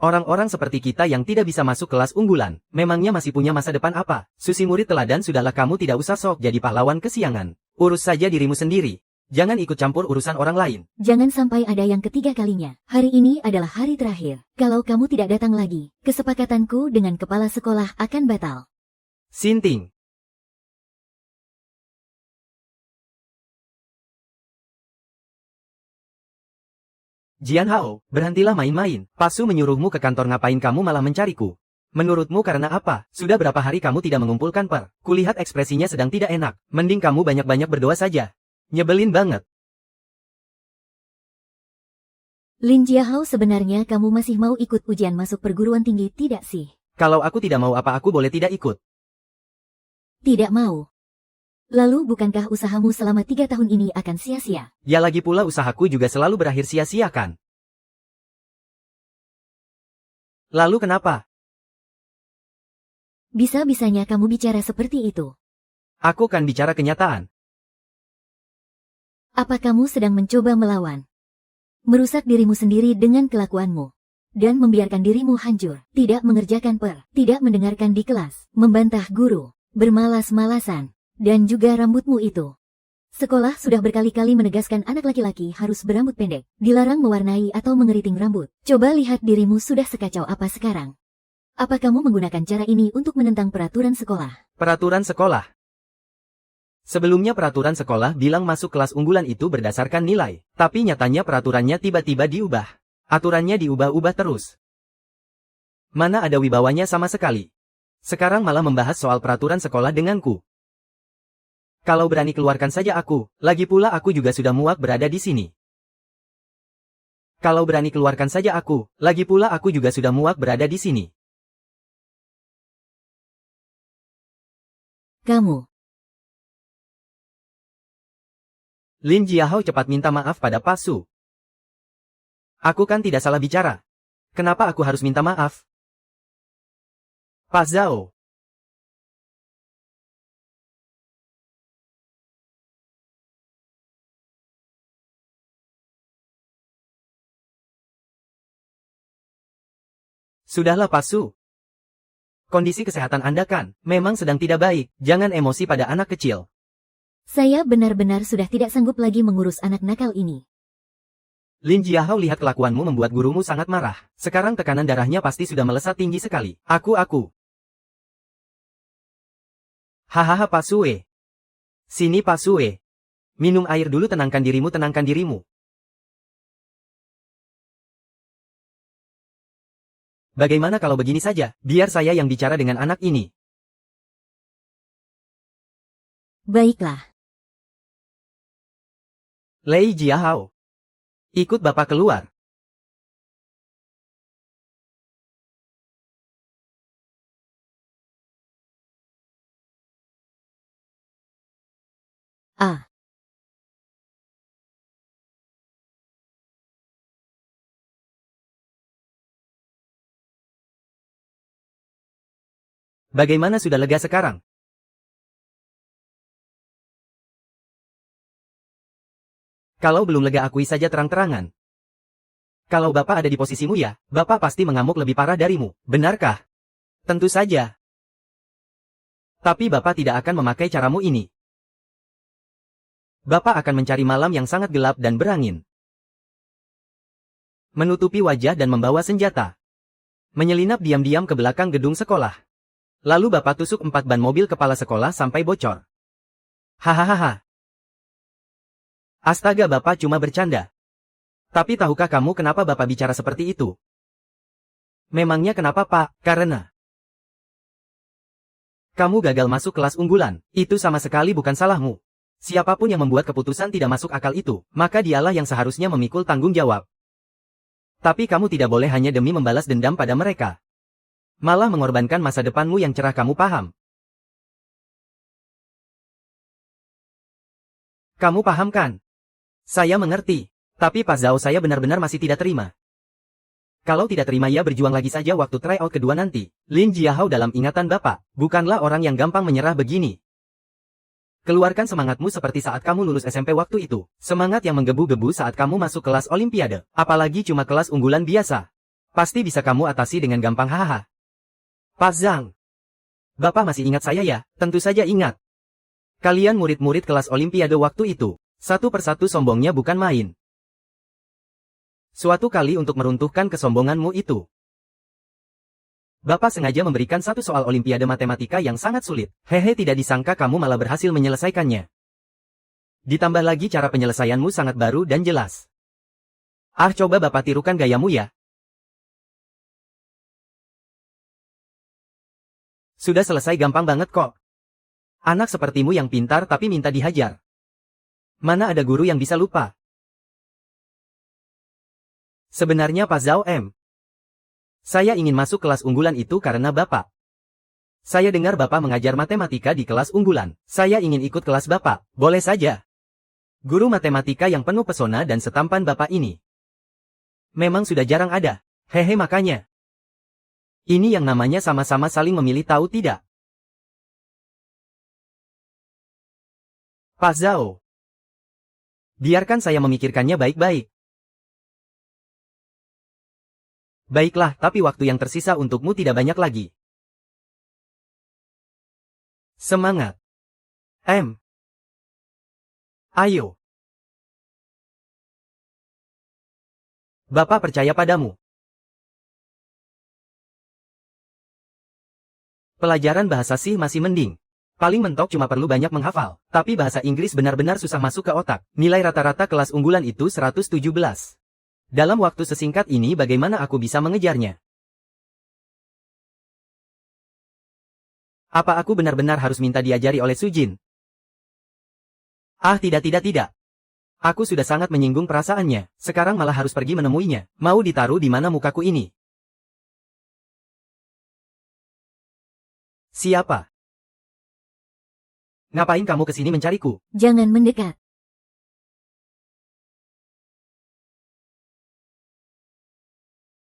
Orang-orang seperti kita yang tidak bisa masuk kelas unggulan, memangnya masih punya masa depan apa? Susi murid teladan sudahlah, kamu tidak usah sok jadi pahlawan kesiangan. Urus saja dirimu sendiri. Jangan ikut campur urusan orang lain. Jangan sampai ada yang ketiga kalinya. Hari ini adalah hari terakhir. Kalau kamu tidak datang lagi, kesepakatanku dengan kepala sekolah akan batal. Sinting. Jian Hao, berhentilah main-main. Pasu menyuruhmu ke kantor, ngapain kamu malah mencariku? Menurutmu karena apa? Sudah berapa hari kamu tidak mengumpulkan per? Kulihat ekspresinya sedang tidak enak. Mending kamu banyak-banyak berdoa saja. Nyebelin banget. Lin Jiahao, sebenarnya kamu masih mau ikut ujian masuk perguruan tinggi tidak sih? Kalau aku tidak mau, apa aku boleh tidak ikut? Tidak mau. Lalu bukankah usahamu selama 3 tahun ini akan sia-sia? Ya lagi pula usahaku juga selalu berakhir sia-sia kan? Lalu kenapa? Bisa-bisanya kamu bicara seperti itu. Aku kan bicara kenyataan. Apa kamu sedang mencoba melawan? Merusak dirimu sendiri dengan kelakuanmu. Dan membiarkan dirimu hancur. Tidak mengerjakan per. Tidak mendengarkan di kelas. Membantah guru. Bermalas-malasan. Dan juga rambutmu itu. Sekolah sudah berkali-kali menegaskan anak laki-laki harus berambut pendek. Dilarang mewarnai atau mengeriting rambut. Coba lihat dirimu sudah sekacau apa sekarang. Apa kamu menggunakan cara ini untuk menentang peraturan sekolah? Peraturan sekolah. Sebelumnya peraturan sekolah bilang masuk kelas unggulan itu berdasarkan nilai, tapi nyatanya peraturannya tiba-tiba diubah. Aturannya diubah-ubah terus. Mana ada wibawanya sama sekali. Sekarang malah membahas soal peraturan sekolah denganku. Kalau berani keluarkan saja aku, lagi pula aku juga sudah muak berada di sini. Kalau berani keluarkan saja aku, lagi pula aku juga sudah muak berada di sini. Kamu. Lin Jiahao cepat minta maaf pada Pak Su. Aku kan tidak salah bicara. Kenapa aku harus minta maaf? Pak Zhao. Sudahlah Pak Su. Kondisi kesehatan Anda kan, memang sedang tidak baik, jangan emosi pada anak kecil. Saya benar-benar sudah tidak sanggup lagi mengurus anak nakal ini. Lin Jiahao lihat kelakuanmu membuat gurumu sangat marah. Sekarang tekanan darahnya pasti sudah melesat tinggi sekali. Aku. Hahaha Pak Sue. Sini Pak Sue. Minum air dulu, tenangkan dirimu. Bagaimana kalau begini saja, biar saya yang bicara dengan anak ini. Baiklah. Lei Jiahao. Ikut Bapak keluar. Ah. Bagaimana, sudah lega sekarang? Kalau belum lega akui saja terang-terangan. Kalau Bapak ada di posisimu ya, Bapak pasti mengamuk lebih parah darimu, benarkah? Tentu saja. Tapi Bapak tidak akan memakai caramu ini. Bapak akan mencari malam yang sangat gelap dan berangin. Menutupi wajah dan membawa senjata. Menyelinap diam-diam ke belakang gedung sekolah. Lalu Bapak tusuk 4 ban mobil kepala sekolah sampai bocor. Hahaha. Astaga, Bapak cuma bercanda. Tapi tahukah kamu kenapa Bapak bicara seperti itu? Memangnya kenapa Pak? Karena kamu gagal masuk kelas unggulan, itu sama sekali bukan salahmu. Siapapun yang membuat keputusan tidak masuk akal itu, maka dialah yang seharusnya memikul tanggung jawab. Tapi kamu tidak boleh hanya demi membalas dendam pada mereka. Malah mengorbankan masa depanmu yang cerah, kamu paham? Kamu paham kan? Saya mengerti. Tapi Pak Zhao, saya benar-benar masih tidak terima. Kalau tidak terima ya berjuang lagi saja waktu tryout kedua nanti. Lin Jiahao, dalam ingatan Bapak, bukanlah orang yang gampang menyerah begini. Keluarkan semangatmu seperti saat kamu lulus SMP waktu itu. Semangat yang menggebu-gebu saat kamu masuk kelas Olimpiade. Apalagi cuma kelas unggulan biasa. Pasti bisa kamu atasi dengan gampang, hahaha. Pak Zhang. Bapak masih ingat saya ya? Tentu saja ingat. Kalian murid-murid kelas Olimpiade waktu itu. Satu persatu sombongnya bukan main. Suatu kali untuk meruntuhkan kesombonganmu itu, Bapak sengaja memberikan satu soal Olimpiade matematika yang sangat sulit. Hehe, tidak disangka kamu malah berhasil menyelesaikannya. Ditambah lagi cara penyelesaianmu sangat baru dan jelas. Ah, coba Bapak tirukan gayamu ya. Sudah selesai, gampang banget kok. Anak sepertimu yang pintar tapi minta dihajar. Mana ada guru yang bisa lupa? Sebenarnya Pak Zhao M. Saya ingin masuk kelas unggulan itu karena Bapak. Saya dengar Bapak mengajar matematika di kelas unggulan. Saya ingin ikut kelas Bapak, boleh saja. Guru matematika yang penuh pesona dan setampan Bapak ini memang sudah jarang ada. Hehe, makanya. Ini yang namanya sama-sama saling memilih, tahu tidak? Pak Zhao. Biarkan saya memikirkannya baik-baik. Baiklah, tapi waktu yang tersisa untukmu tidak banyak lagi. Semangat. M. Ayo. Bapak percaya padamu. Pelajaran bahasa sih masih mending. Paling mentok cuma perlu banyak menghafal. Tapi bahasa Inggris benar-benar susah masuk ke otak. Nilai rata-rata kelas unggulan itu 117. Dalam waktu sesingkat ini bagaimana aku bisa mengejarnya? Apa aku benar-benar harus minta diajari oleh Sujin? Ah, tidak. Aku sudah sangat menyinggung perasaannya. Sekarang malah harus pergi menemuinya. Mau ditaruh di mana mukaku ini? Siapa? Ngapain kamu kesini mencariku? Jangan mendekat.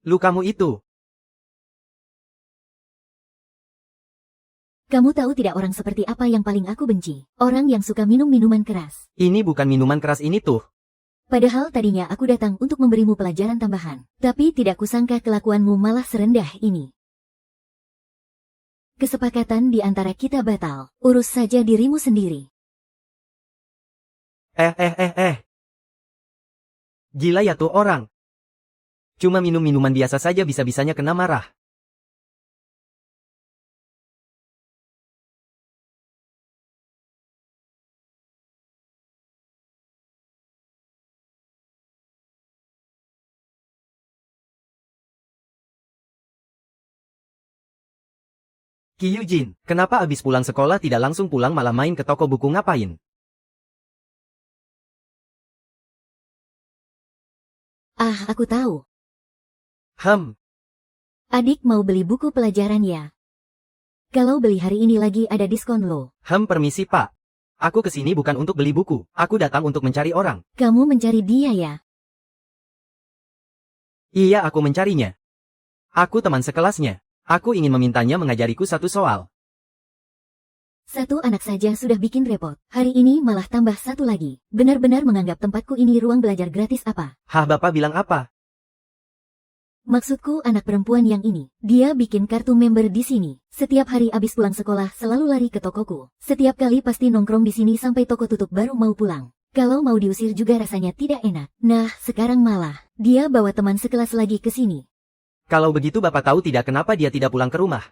Kamu itu. Kamu tahu tidak orang seperti apa yang paling aku benci? Orang yang suka minum minuman keras. Ini bukan minuman keras ini tuh. Padahal tadinya aku datang untuk memberimu pelajaran tambahan. Tapi tidak kusangka kelakuanmu malah serendah ini. Kesepakatan di antara kita batal. Urus saja dirimu sendiri. Gila ya tuh orang. Cuma minum minuman biasa saja bisa-bisanya kena marah. Ki Yujin, kenapa abis pulang sekolah tidak langsung pulang malah main ke toko buku ngapain? Ah, aku tahu. Adik mau beli buku pelajaran ya? Kalau beli hari ini lagi ada diskon loh. Permisi pak. Aku kesini bukan untuk beli buku, aku datang untuk mencari orang. Kamu mencari dia ya? Iya aku mencarinya. Aku teman sekelasnya. Aku ingin memintanya mengajariku satu soal. Satu anak saja sudah bikin repot. Hari ini malah tambah satu lagi. Benar-benar menganggap tempatku ini ruang belajar gratis apa? Hah bapak bilang apa? Maksudku anak perempuan yang ini. Dia bikin kartu member di sini. Setiap hari abis pulang sekolah selalu lari ke tokoku. Setiap kali pasti nongkrong di sini sampai toko tutup baru mau pulang. Kalau mau diusir juga rasanya tidak enak. Nah, sekarang malah dia bawa teman sekelas lagi ke sini. Kalau begitu bapak tahu tidak kenapa dia tidak pulang ke rumah?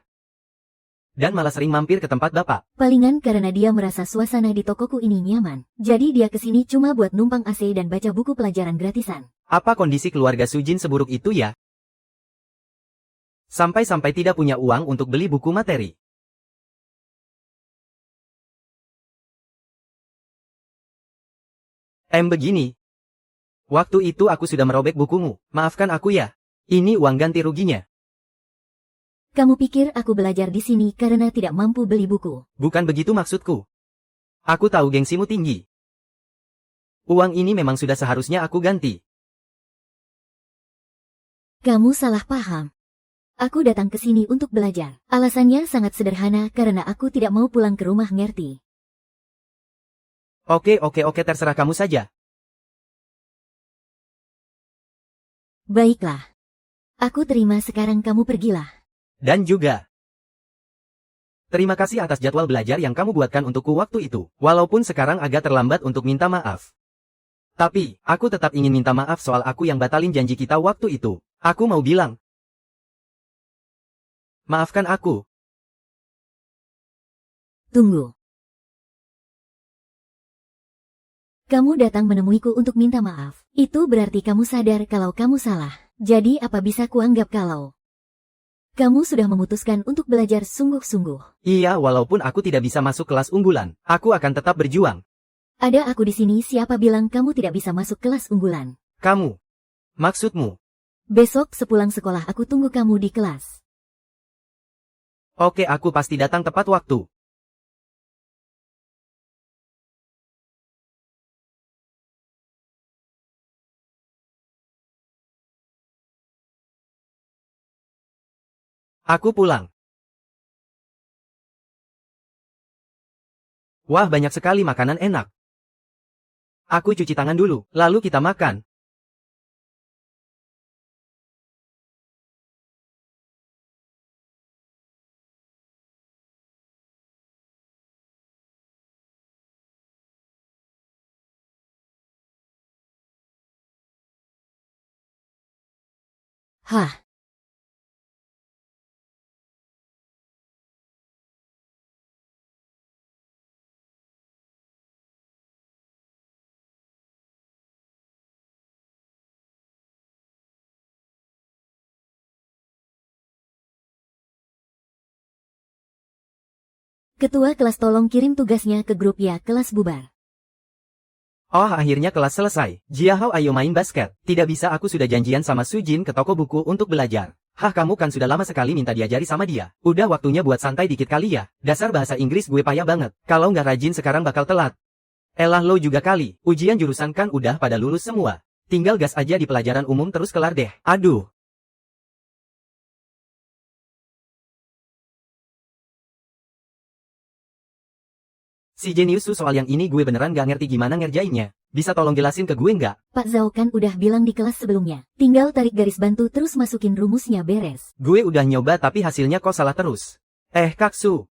Dan malah sering mampir ke tempat bapak. Palingan karena dia merasa suasana di tokoku ini nyaman. Jadi dia kesini cuma buat numpang AC dan baca buku pelajaran gratisan. Apa kondisi keluarga Sujin seburuk itu ya? Sampai-sampai tidak punya uang untuk beli buku materi. Begini. Waktu itu aku sudah merobek bukumu. Maafkan aku ya. Ini uang ganti ruginya. Kamu pikir aku belajar di sini karena tidak mampu beli buku? Bukan begitu maksudku. Aku tahu gengsimu tinggi. Uang ini memang sudah seharusnya aku ganti. Kamu salah paham. Aku datang ke sini untuk belajar. Alasannya sangat sederhana karena aku tidak mau pulang ke rumah, ngerti? Oke, terserah kamu saja. Baiklah. Aku terima, sekarang kamu pergilah. Dan juga, terima kasih atas jadwal belajar yang kamu buatkan untukku waktu itu. Walaupun sekarang agak terlambat untuk minta maaf. Tapi, aku tetap ingin minta maaf soal aku yang batalin janji kita waktu itu. Aku mau bilang, maafkan aku. Tunggu. Kamu datang menemuiku untuk minta maaf. Itu berarti kamu sadar kalau kamu salah. Jadi apa bisa kuanggap kalau kamu sudah memutuskan untuk belajar sungguh-sungguh? Iya, walaupun aku tidak bisa masuk kelas unggulan, aku akan tetap berjuang. Ada aku di sini, siapa bilang kamu tidak bisa masuk kelas unggulan? Kamu. Maksudmu? Besok sepulang sekolah aku tunggu kamu di kelas. Oke, aku pasti datang tepat waktu. Aku pulang. Wah, banyak sekali makanan enak. Aku cuci tangan dulu, lalu kita makan. Hah? Ketua kelas tolong kirim tugasnya ke grup ya, kelas bubar. Oh, akhirnya kelas selesai. Jiahao, ayo main basket. Tidak bisa, aku sudah janjian sama Sujin ke toko buku untuk belajar. Hah, kamu kan sudah lama sekali minta diajari sama dia. Udah waktunya buat santai dikit kali ya. Dasar bahasa Inggris gue payah banget. Kalau nggak rajin sekarang bakal telat. Elah lo juga kali. Ujian jurusan kan udah pada lulus semua. Tinggal gas aja di pelajaran umum terus kelar deh. Aduh. Si jenius soal yang ini gue beneran gak ngerti gimana ngerjainnya. Bisa tolong jelasin ke gue nggak? Pak Zhao kan udah bilang di kelas sebelumnya. Tinggal tarik garis bantu terus masukin rumusnya, beres. Gue udah nyoba tapi hasilnya kok salah terus. Kaksu.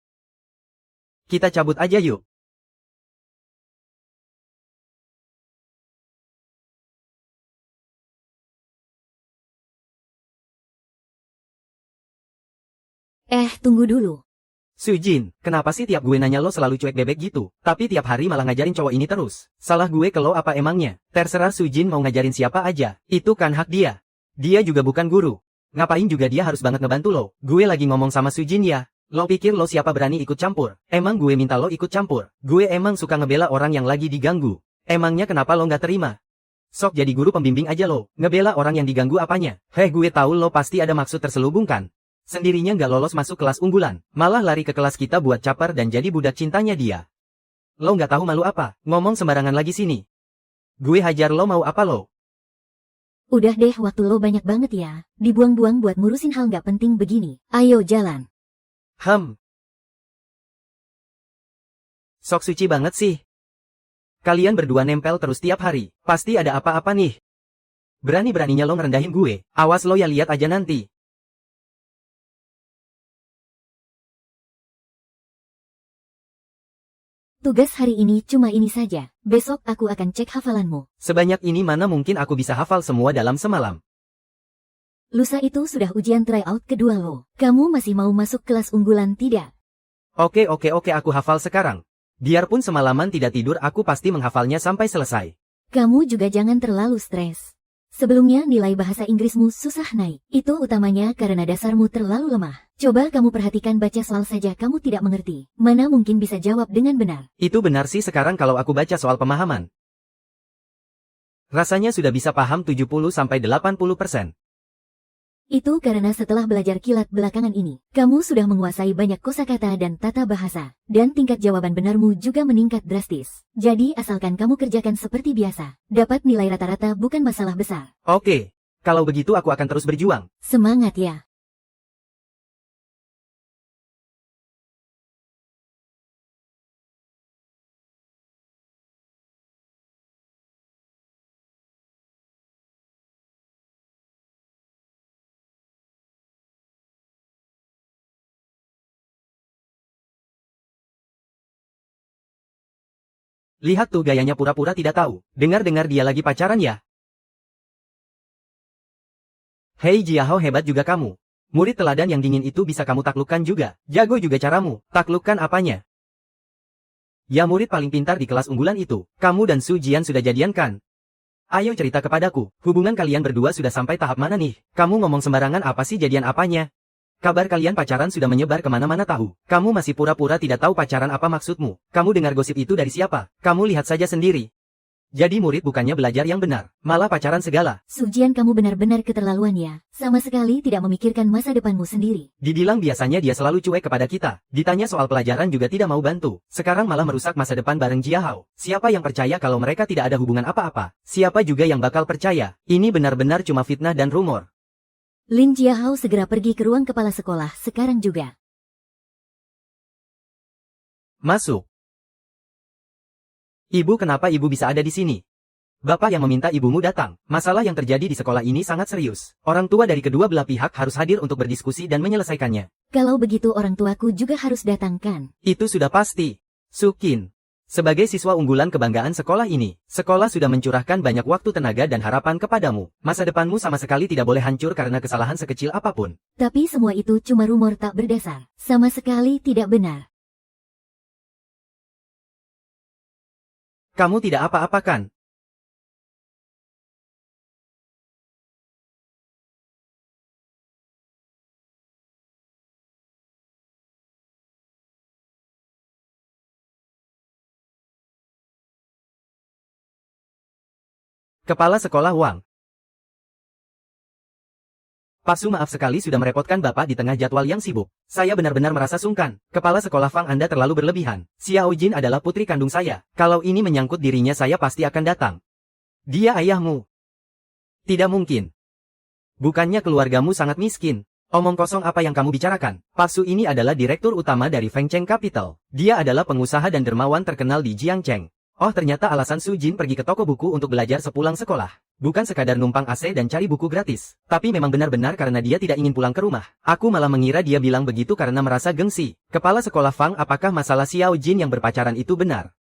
Kita cabut aja yuk. Tunggu dulu. Sujin, kenapa sih tiap gue nanya lo selalu cuek bebek gitu? Tapi tiap hari malah ngajarin cowok ini terus. Salah gue ke lo apa emangnya? Terserah Sujin mau ngajarin siapa aja. Itu kan hak dia. Dia juga bukan guru. Ngapain juga dia harus banget ngebantu lo? Gue lagi ngomong sama Sujin ya. Lo pikir lo siapa berani ikut campur? Emang gue minta lo ikut campur? Gue emang suka ngebela orang yang lagi diganggu. Emangnya kenapa lo nggak terima? Sok jadi guru pembimbing aja lo. Ngebela orang yang diganggu apanya? Gue tahu lo pasti ada maksud terselubung kan? Sendirinya nggak lolos masuk kelas unggulan, malah lari ke kelas kita buat caper dan jadi budak cintanya dia. Lo nggak tahu malu apa? Ngomong sembarangan lagi sini. Gue hajar lo, mau apa lo? Udah deh, waktu lo banyak banget ya. Dibuang-buang buat ngurusin hal nggak penting begini. Ayo jalan. Sok suci banget sih. Kalian berdua nempel terus tiap hari. Pasti ada apa-apa nih. Berani-beraninya lo ngerendahin gue. Awas lo ya, lihat aja nanti. Tugas hari ini cuma ini saja. Besok aku akan cek hafalanmu. Sebanyak ini mana mungkin aku bisa hafal semua dalam semalam. Lusa itu sudah ujian tryout kedua lo. Kamu masih mau masuk kelas unggulan tidak? Oke, aku hafal sekarang. Biarpun semalaman tidak tidur, aku pasti menghafalnya sampai selesai. Kamu juga jangan terlalu stres. Sebelumnya nilai bahasa Inggrismu susah naik. Itu utamanya karena dasarmu terlalu lemah. Coba kamu perhatikan, baca soal saja kamu tidak mengerti. Mana mungkin bisa jawab dengan benar. Itu benar sih, sekarang kalau aku baca soal pemahaman. Rasanya sudah bisa paham 70-80%. Itu karena setelah belajar kilat belakangan ini, kamu sudah menguasai banyak kosakata dan tata bahasa, dan tingkat jawaban benarmu juga meningkat drastis. Jadi asalkan kamu kerjakan seperti biasa, dapat nilai rata-rata bukan masalah besar. Oke, kalau begitu aku akan terus berjuang. Semangat ya. Lihat tuh gayanya pura-pura tidak tahu. Dengar-dengar dia lagi pacaran ya? Hei Jiahao, hebat juga kamu. Murid teladan yang dingin itu bisa kamu taklukkan juga. Jago juga caramu. Taklukkan apanya? Ya, murid paling pintar di kelas unggulan itu. Kamu dan Su Jian sudah jadian kan? Ayo cerita kepadaku. Hubungan kalian berdua sudah sampai tahap mana nih? Kamu ngomong sembarangan apa sih, jadian apanya? Kabar kalian pacaran sudah menyebar kemana-mana tahu. Kamu masih pura-pura tidak tahu pacaran apa maksudmu. Kamu dengar gosip itu dari siapa? Kamu lihat saja sendiri. Jadi murid bukannya belajar yang benar, malah pacaran segala. Sujian, kamu benar-benar keterlaluan ya. Sama sekali tidak memikirkan masa depanmu sendiri. Dibilang biasanya dia selalu cuek kepada kita. Ditanya soal pelajaran juga tidak mau bantu. Sekarang malah merusak masa depan bareng Jiahao. Siapa yang percaya kalau mereka tidak ada hubungan apa-apa? Siapa juga yang bakal percaya? Ini benar-benar cuma fitnah dan rumor. Lin Jiahao segera pergi ke ruang kepala sekolah sekarang juga. Masuk. Ibu, kenapa ibu bisa ada di sini? Bapak yang meminta ibumu datang. Masalah yang terjadi di sekolah ini sangat serius. Orang tua dari kedua belah pihak harus hadir untuk berdiskusi dan menyelesaikannya. Kalau begitu orang tuaku juga harus datang kan? Itu sudah pasti. Sukin. Sebagai siswa unggulan kebanggaan sekolah ini, sekolah sudah mencurahkan banyak waktu, tenaga dan harapan kepadamu. Masa depanmu sama sekali tidak boleh hancur karena kesalahan sekecil apapun. Tapi semua itu cuma rumor tak berdasar. Sama sekali tidak benar. Kamu tidak apa-apa kan? Kepala Sekolah Wang. Pak Su, maaf sekali sudah merepotkan Bapak di tengah jadwal yang sibuk. Saya benar-benar merasa sungkan. Kepala Sekolah Fang, Anda terlalu berlebihan. Xiao Jin adalah putri kandung saya. Kalau ini menyangkut dirinya, saya pasti akan datang. Dia ayahmu. Tidak mungkin. Bukannya keluargamu sangat miskin? Omong kosong apa yang kamu bicarakan? Pak Su ini adalah direktur utama dari Feng Cheng Capital. Dia adalah pengusaha dan dermawan terkenal di Jiangcheng. Oh, ternyata alasan Su Jin pergi ke toko buku untuk belajar sepulang sekolah. Bukan sekadar numpang AC dan cari buku gratis. Tapi memang benar-benar karena dia tidak ingin pulang ke rumah. Aku malah mengira dia bilang begitu karena merasa gengsi. Kepala Sekolah Fang, apakah masalah Xiao Jin yang berpacaran itu benar?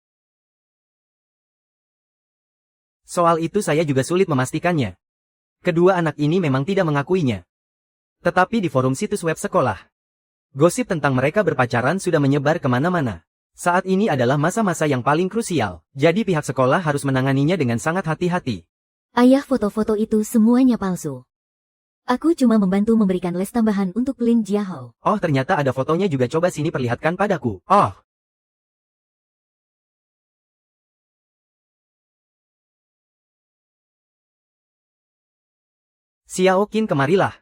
Soal itu saya juga sulit memastikannya. Kedua anak ini memang tidak mengakuinya. Tetapi di forum situs web sekolah, gosip tentang mereka berpacaran sudah menyebar kemana-mana. Saat ini adalah masa-masa yang paling krusial, jadi pihak sekolah harus menanganinya dengan sangat hati-hati. Ayah, foto-foto itu semuanya palsu. Aku cuma membantu memberikan les tambahan untuk Lin Jiahao. Oh, ternyata ada fotonya juga, coba sini perlihatkan padaku. Oh. Xiao Qin, kemarilah.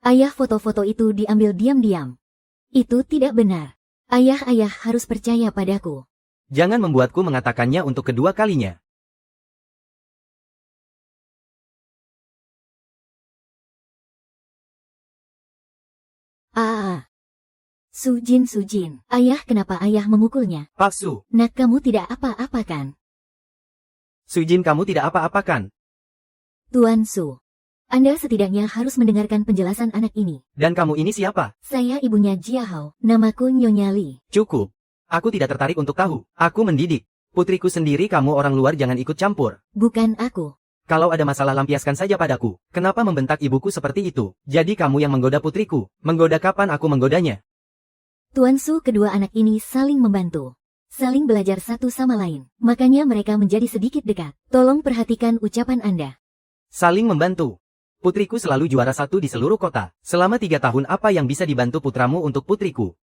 Ayah, foto-foto itu diambil diam-diam. Itu tidak benar. Ayah harus percaya padaku. Jangan membuatku mengatakannya untuk kedua kalinya. Su Jin. Ayah, kenapa ayah memukulnya? Pak Su. Nak, kamu tidak apa-apa kan? Su Jin, kamu tidak apa-apa kan? Tuan Su. Anda setidaknya harus mendengarkan penjelasan anak ini. Dan kamu ini siapa? Saya ibunya Jiahao. Namaku Nyonya Li. Cukup. Aku tidak tertarik untuk tahu. Aku mendidik putriku sendiri, kamu orang luar jangan ikut campur. Bukan aku. Kalau ada masalah lampiaskan saja padaku. Kenapa membentak ibuku seperti itu? Jadi kamu yang menggoda putriku. Menggoda kapan aku menggodanya? Tuan Su, kedua anak ini saling membantu. Saling belajar satu sama lain. Makanya mereka menjadi sedikit dekat. Tolong perhatikan ucapan Anda. Saling membantu. Putriku selalu juara satu di seluruh kota. Selama 3 tahun apa yang bisa dibantu putramu untuk putriku?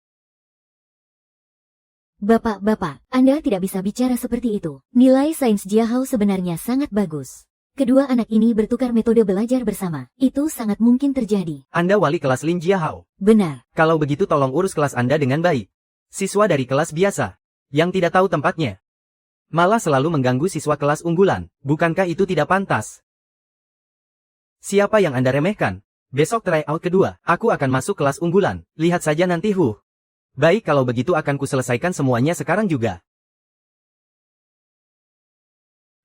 Bapak, Anda tidak bisa bicara seperti itu. Nilai sains Jiahao sebenarnya sangat bagus. Kedua anak ini bertukar metode belajar bersama. Itu sangat mungkin terjadi. Anda wali kelas Lin Jiahao. Benar. Kalau begitu tolong urus kelas Anda dengan baik. Siswa dari kelas biasa, yang tidak tahu tempatnya, malah selalu mengganggu siswa kelas unggulan. Bukankah itu tidak pantas? Siapa yang Anda remehkan? Besok tryout kedua, aku akan masuk kelas unggulan. Lihat saja nanti. Baik, kalau begitu akan kuselesaikan semuanya sekarang juga.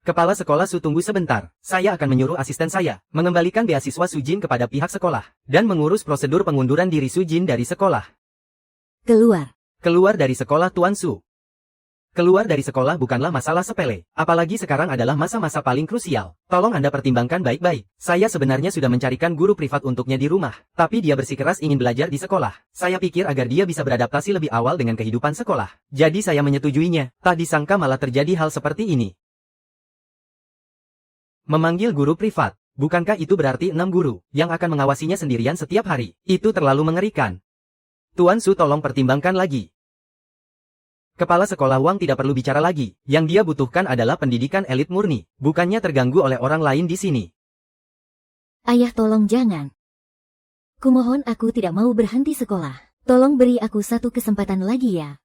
Kepala sekolah Su, tunggu sebentar. Saya akan menyuruh asisten saya mengembalikan beasiswa Su Jin kepada pihak sekolah dan mengurus prosedur pengunduran diri Su Jin dari sekolah. Keluar dari sekolah, Tuan Su. Keluar dari sekolah bukanlah masalah sepele, apalagi sekarang adalah masa-masa paling krusial. Tolong Anda pertimbangkan baik-baik. Saya sebenarnya sudah mencarikan guru privat untuknya di rumah, tapi dia bersikeras ingin belajar di sekolah. Saya pikir agar dia bisa beradaptasi lebih awal dengan kehidupan sekolah. Jadi saya menyetujuinya. Tak disangka malah terjadi hal seperti ini. Memanggil guru privat, bukankah itu berarti 6 guru yang akan mengawasinya sendirian setiap hari? Itu terlalu mengerikan. Tuan Su, tolong pertimbangkan lagi. Kepala sekolah Wang tidak perlu bicara lagi. Yang dia butuhkan adalah pendidikan elit murni, bukannya terganggu oleh orang lain di sini. Ayah, tolong jangan. Kumohon, aku tidak mau berhenti sekolah. Tolong beri aku satu kesempatan lagi ya.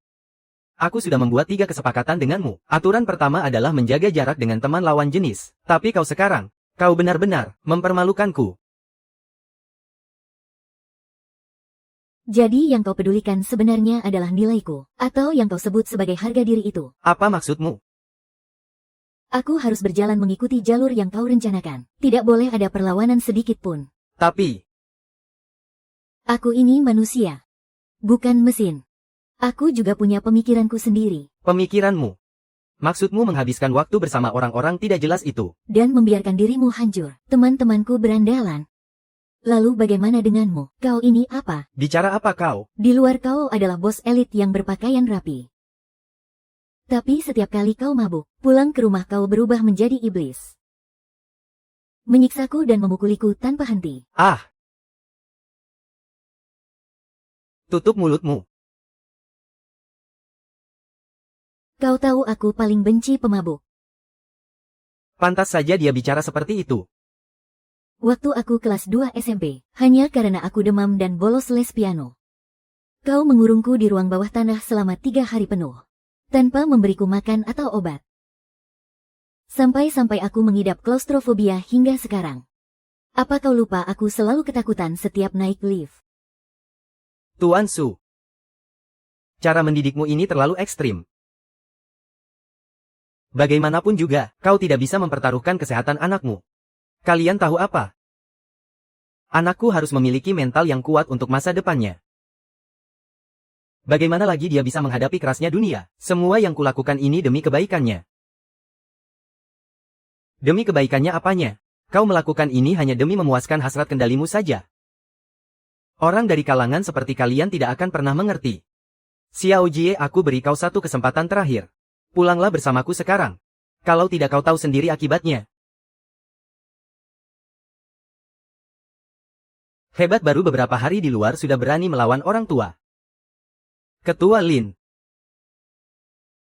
Aku sudah membuat 3 kesepakatan denganmu. Aturan pertama adalah menjaga jarak dengan teman lawan jenis. Tapi kau sekarang, kau benar-benar mempermalukanku. Jadi yang kau pedulikan sebenarnya adalah nilaiku, atau yang kau sebut sebagai harga diri itu. Apa maksudmu? Aku harus berjalan mengikuti jalur yang kau rencanakan. Tidak boleh ada perlawanan sedikit pun. Tapi, aku ini manusia, bukan mesin. Aku juga punya pemikiranku sendiri. pemikiranmu. Maksudmu menghabiskan waktu bersama orang-orang tidak jelas itu. Dan membiarkan dirimu hancur. Teman-temanku berandalan. Lalu bagaimana denganmu? Kau ini apa? Bicara apa kau? Di luar kau adalah bos elit yang berpakaian rapi. Tapi setiap kali kau mabuk, pulang ke rumah kau berubah menjadi iblis. Menyiksaku dan memukuliku tanpa henti. Ah! Tutup mulutmu. Kau tahu aku paling benci pemabuk. Pantas saja dia bicara seperti itu. Waktu aku kelas 2 SMP, hanya karena aku demam dan bolos les piano. Kau mengurungku di ruang bawah tanah selama 3 hari penuh, tanpa memberiku makan atau obat. Sampai-sampai aku mengidap klaustrofobia hingga sekarang. Apa kau lupa aku selalu ketakutan setiap naik lift? Tuan Su. Cara mendidikmu ini terlalu ekstrim. Bagaimanapun juga, kau tidak bisa mempertaruhkan kesehatan anakmu. Kalian tahu apa? Anakku harus memiliki mental yang kuat untuk masa depannya. Bagaimana lagi dia bisa menghadapi kerasnya dunia? Semua yang kulakukan ini demi kebaikannya. Demi kebaikannya apanya? Kau melakukan ini hanya demi memuaskan hasrat kendalimu saja. Orang dari kalangan seperti kalian tidak akan pernah mengerti. Xiao Jie, aku beri kau satu kesempatan terakhir. Pulanglah bersamaku sekarang. Kalau tidak kau tahu sendiri akibatnya. Hebat, baru beberapa hari di luar sudah berani melawan orang tua. Ketua Lin.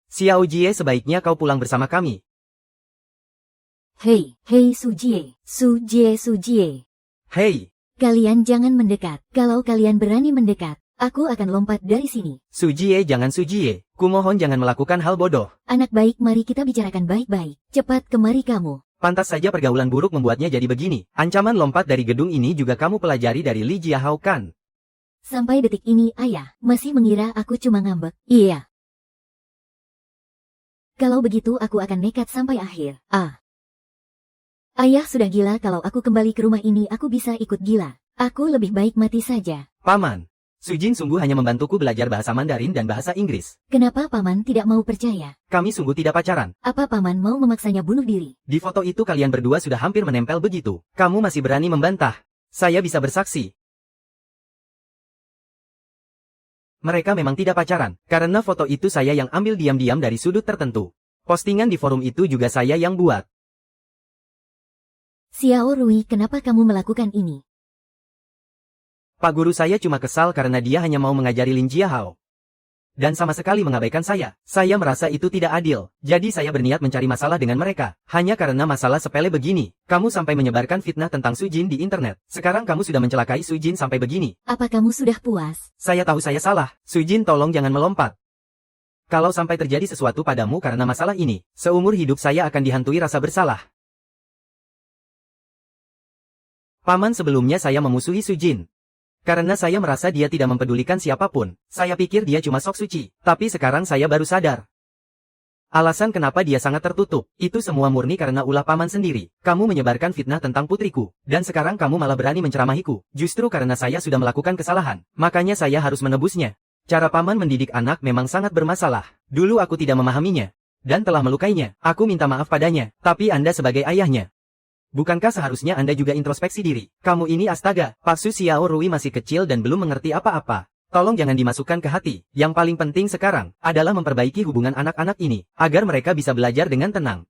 Xiao Jie, sebaiknya kau pulang bersama kami. Hei Su Jie. Hei, Kalian jangan mendekat. Kalau kalian berani mendekat, aku akan lompat dari sini. Su Jie, jangan Su Jie. Kumohon jangan melakukan hal bodoh. Anak baik, mari kita bicarakan baik-baik. Cepat kemari kamu. Pantas saja pergaulan buruk membuatnya jadi begini. Ancaman lompat dari gedung ini juga kamu pelajari dari Li Jiahao kan? Sampai detik ini ayah masih mengira aku cuma ngambek. Iya. Kalau begitu aku akan nekat sampai akhir. Ayah sudah gila, kalau aku kembali ke rumah ini aku bisa ikut gila. Aku lebih baik mati saja. Paman, Sujin sungguh hanya membantuku belajar bahasa Mandarin dan bahasa Inggris. Kenapa paman tidak mau percaya? Kami sungguh tidak pacaran. Apa paman mau memaksanya bunuh diri? Di foto itu kalian berdua sudah hampir menempel begitu. Kamu masih berani membantah. Saya bisa bersaksi. Mereka memang tidak pacaran, karena foto itu saya yang ambil diam-diam dari sudut tertentu. Postingan di forum itu juga saya yang buat. Xiao Rui, kenapa kamu melakukan ini? Pak guru saya cuma kesal karena dia hanya mau mengajari Lin Jiahao. Dan sama sekali mengabaikan saya. Saya merasa itu tidak adil. Jadi saya berniat mencari masalah dengan mereka. Hanya karena masalah sepele begini. Kamu sampai menyebarkan fitnah tentang Sujin di internet. Sekarang kamu sudah mencelakai Sujin sampai begini. Apa kamu sudah puas? Saya tahu saya salah. Sujin, tolong jangan melompat. Kalau sampai terjadi sesuatu padamu karena masalah ini, seumur hidup saya akan dihantui rasa bersalah. Paman, sebelumnya saya memusuhi Sujin. Karena saya merasa dia tidak mempedulikan siapapun. Saya pikir dia cuma sok suci. Tapi sekarang saya baru sadar. Alasan kenapa dia sangat tertutup, itu semua murni karena ulah paman sendiri. Kamu menyebarkan fitnah tentang putriku. Dan sekarang kamu malah berani menceramahiku. Justru karena saya sudah melakukan kesalahan. Makanya saya harus menebusnya. Cara paman mendidik anak memang sangat bermasalah. Dulu aku tidak memahaminya. Dan telah melukainya. Aku minta maaf padanya. Tapi Anda sebagai ayahnya. Bukankah seharusnya Anda juga introspeksi diri? Kamu ini astaga, Pak Su Xiao Rui masih kecil dan belum mengerti apa-apa. Tolong jangan dimasukkan ke hati. Yang paling penting sekarang adalah memperbaiki hubungan anak-anak ini, agar mereka bisa belajar dengan tenang.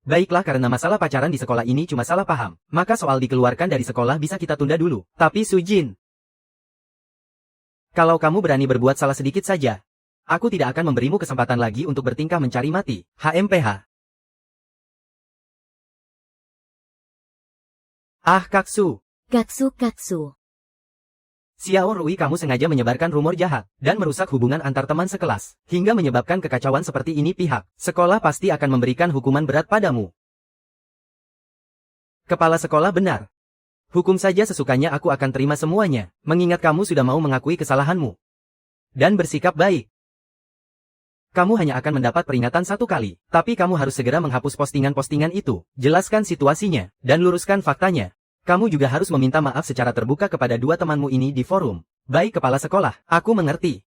Baiklah, karena masalah pacaran di sekolah ini cuma salah paham, maka soal dikeluarkan dari sekolah bisa kita tunda dulu. Tapi Sujin, kalau kamu berani berbuat salah sedikit saja, aku tidak akan memberimu kesempatan lagi untuk bertingkah mencari mati. HMPH. Kaksu. Xiao Rui, kamu sengaja menyebarkan rumor jahat, dan merusak hubungan antar teman sekelas, hingga menyebabkan kekacauan seperti ini. Pihak sekolah pasti akan memberikan hukuman berat padamu. Kepala sekolah, benar. Hukum saja sesukanya, aku akan terima semuanya, mengingat kamu sudah mau mengakui kesalahanmu. Dan bersikap baik. Kamu hanya akan mendapat peringatan 1 kali, tapi kamu harus segera menghapus postingan-postingan itu, jelaskan situasinya, dan luruskan faktanya. Kamu juga harus meminta maaf secara terbuka kepada 2 temanmu ini di forum. Baik, kepala sekolah, aku mengerti.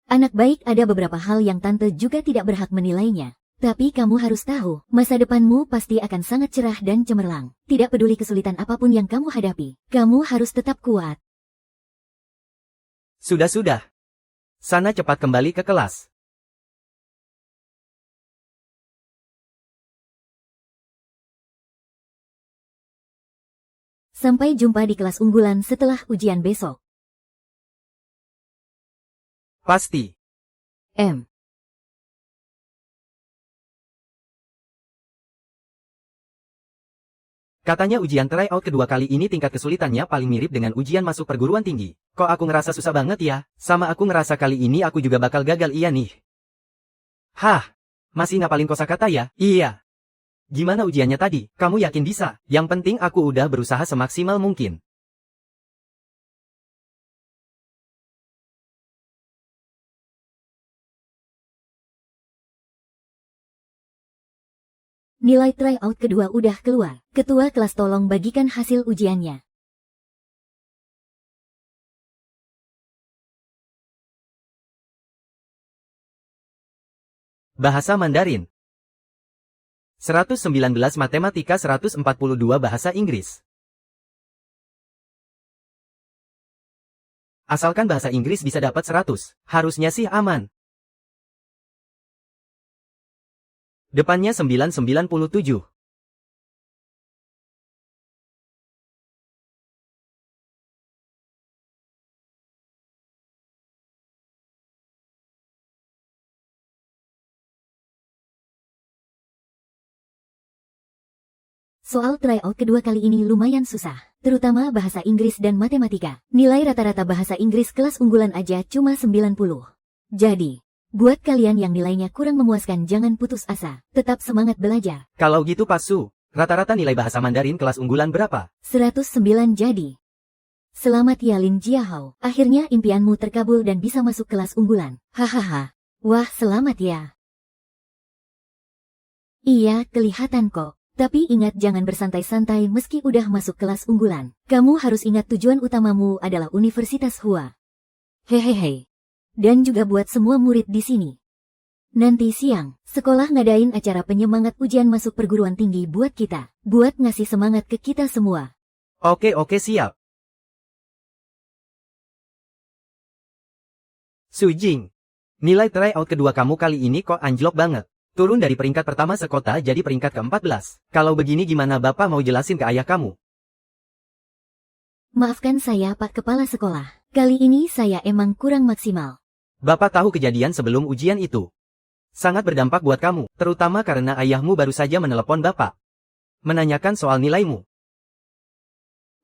Anak baik, ada beberapa hal yang tante juga tidak berhak menilainya. Tapi kamu harus tahu, masa depanmu pasti akan sangat cerah dan cemerlang. Tidak peduli kesulitan apapun yang kamu hadapi, kamu harus tetap kuat. Sudah. Sana cepat kembali ke kelas. Sampai jumpa di kelas unggulan setelah ujian besok. Pasti. Katanya ujian tryout kedua kali ini tingkat kesulitannya paling mirip dengan ujian masuk perguruan tinggi. Kok aku ngerasa susah banget ya? Sama aku ngerasa kali ini aku juga bakal gagal iya nih. Hah? Masih ngapalin kosakata ya? Iya. Gimana ujiannya tadi? Kamu yakin bisa? Yang penting aku udah berusaha semaksimal mungkin. Nilai tryout kedua udah keluar. Ketua kelas tolong bagikan hasil ujiannya. Bahasa Mandarin 119 Matematika 142 Bahasa Inggris. Asalkan bahasa Inggris bisa dapat 100, harusnya sih aman. Depannya 997. Soal tryout kedua kali ini lumayan susah, terutama bahasa Inggris dan matematika. Nilai rata-rata bahasa Inggris kelas unggulan aja cuma 90. Jadi, buat kalian yang nilainya kurang memuaskan jangan putus asa, tetap semangat belajar. Kalau gitu Pak Su, rata-rata nilai bahasa Mandarin kelas unggulan berapa? 109 jadi. Selamat ya Lin Jiahao, akhirnya impianmu terkabul dan bisa masuk kelas unggulan. Hahaha. Wah selamat ya. Iya, kelihatan kok. Tapi ingat jangan bersantai-santai meski udah masuk kelas unggulan. Kamu harus ingat tujuan utamamu adalah Universitas Hua. Hehehe. Dan juga buat semua murid di sini. Nanti siang, sekolah ngadain acara penyemangat ujian masuk perguruan tinggi buat kita. Buat ngasih semangat ke kita semua. Oke siap. Su Jing, nilai tryout kedua kamu kali ini kok anjlok banget. Turun dari peringkat pertama sekota jadi peringkat ke-14. Kalau begini gimana Bapak mau jelasin ke ayah kamu? Maafkan saya Pak Kepala Sekolah. Kali ini saya emang kurang maksimal. Bapak tahu kejadian sebelum ujian itu. Sangat berdampak buat kamu, terutama karena ayahmu baru saja menelepon Bapak. Menanyakan soal nilaimu.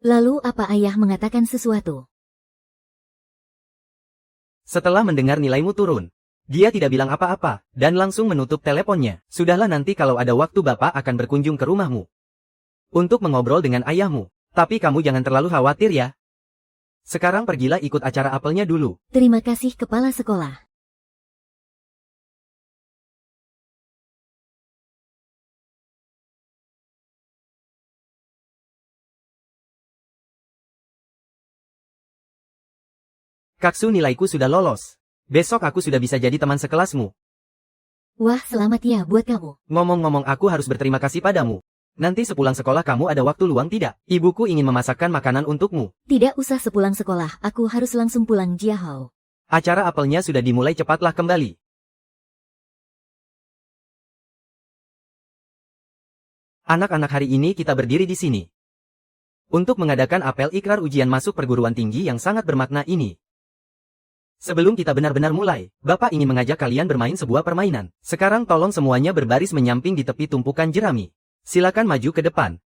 Lalu apa ayah mengatakan sesuatu? Setelah mendengar nilaimu turun, dia tidak bilang apa-apa, dan langsung menutup teleponnya. Sudahlah nanti kalau ada waktu Bapak akan berkunjung ke rumahmu. Untuk mengobrol dengan ayahmu. Tapi kamu jangan terlalu khawatir ya. Sekarang pergilah ikut acara apelnya dulu. Terima kasih Kepala Sekolah. Kaksu nilaiku sudah lolos. Besok aku sudah bisa jadi teman sekelasmu. Wah selamat ya buat kamu. Ngomong-ngomong aku harus berterima kasih padamu. Nanti sepulang sekolah kamu ada waktu luang tidak? Ibuku ingin memasakkan makanan untukmu. Tidak usah sepulang sekolah, aku harus langsung pulang Jiahao. Acara apelnya sudah dimulai cepatlah kembali. Anak-anak hari ini kita berdiri di sini. Untuk mengadakan apel ikrar ujian masuk perguruan tinggi yang sangat bermakna ini. Sebelum kita benar-benar mulai, Bapak ingin mengajak kalian bermain sebuah permainan. Sekarang tolong semuanya berbaris menyamping di tepi tumpukan jerami. Silakan maju ke depan.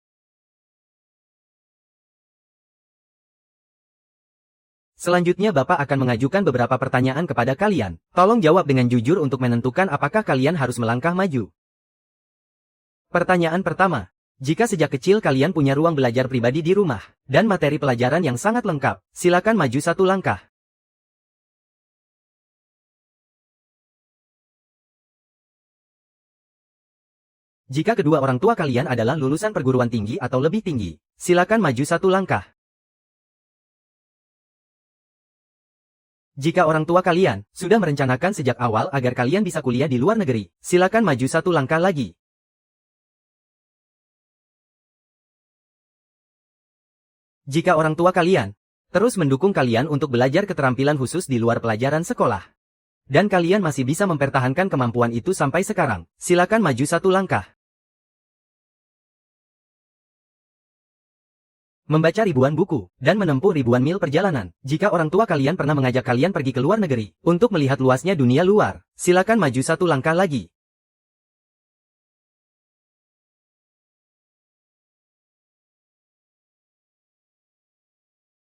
Selanjutnya Bapak akan mengajukan beberapa pertanyaan kepada kalian. Tolong jawab dengan jujur untuk menentukan apakah kalian harus melangkah maju. Pertanyaan pertama. Jika sejak kecil kalian punya ruang belajar pribadi di rumah, dan materi pelajaran yang sangat lengkap, silakan maju satu langkah. Jika kedua orang tua kalian adalah lulusan perguruan tinggi atau lebih tinggi, silakan maju satu langkah. Jika orang tua kalian sudah merencanakan sejak awal agar kalian bisa kuliah di luar negeri, silakan maju satu langkah lagi. Jika orang tua kalian terus mendukung kalian untuk belajar keterampilan khusus di luar pelajaran sekolah, dan kalian masih bisa mempertahankan kemampuan itu sampai sekarang, silakan maju satu langkah. Membaca ribuan buku, dan menempuh ribuan mil perjalanan. Jika orang tua kalian pernah mengajak kalian pergi ke luar negeri, untuk melihat luasnya dunia luar, silakan maju satu langkah lagi.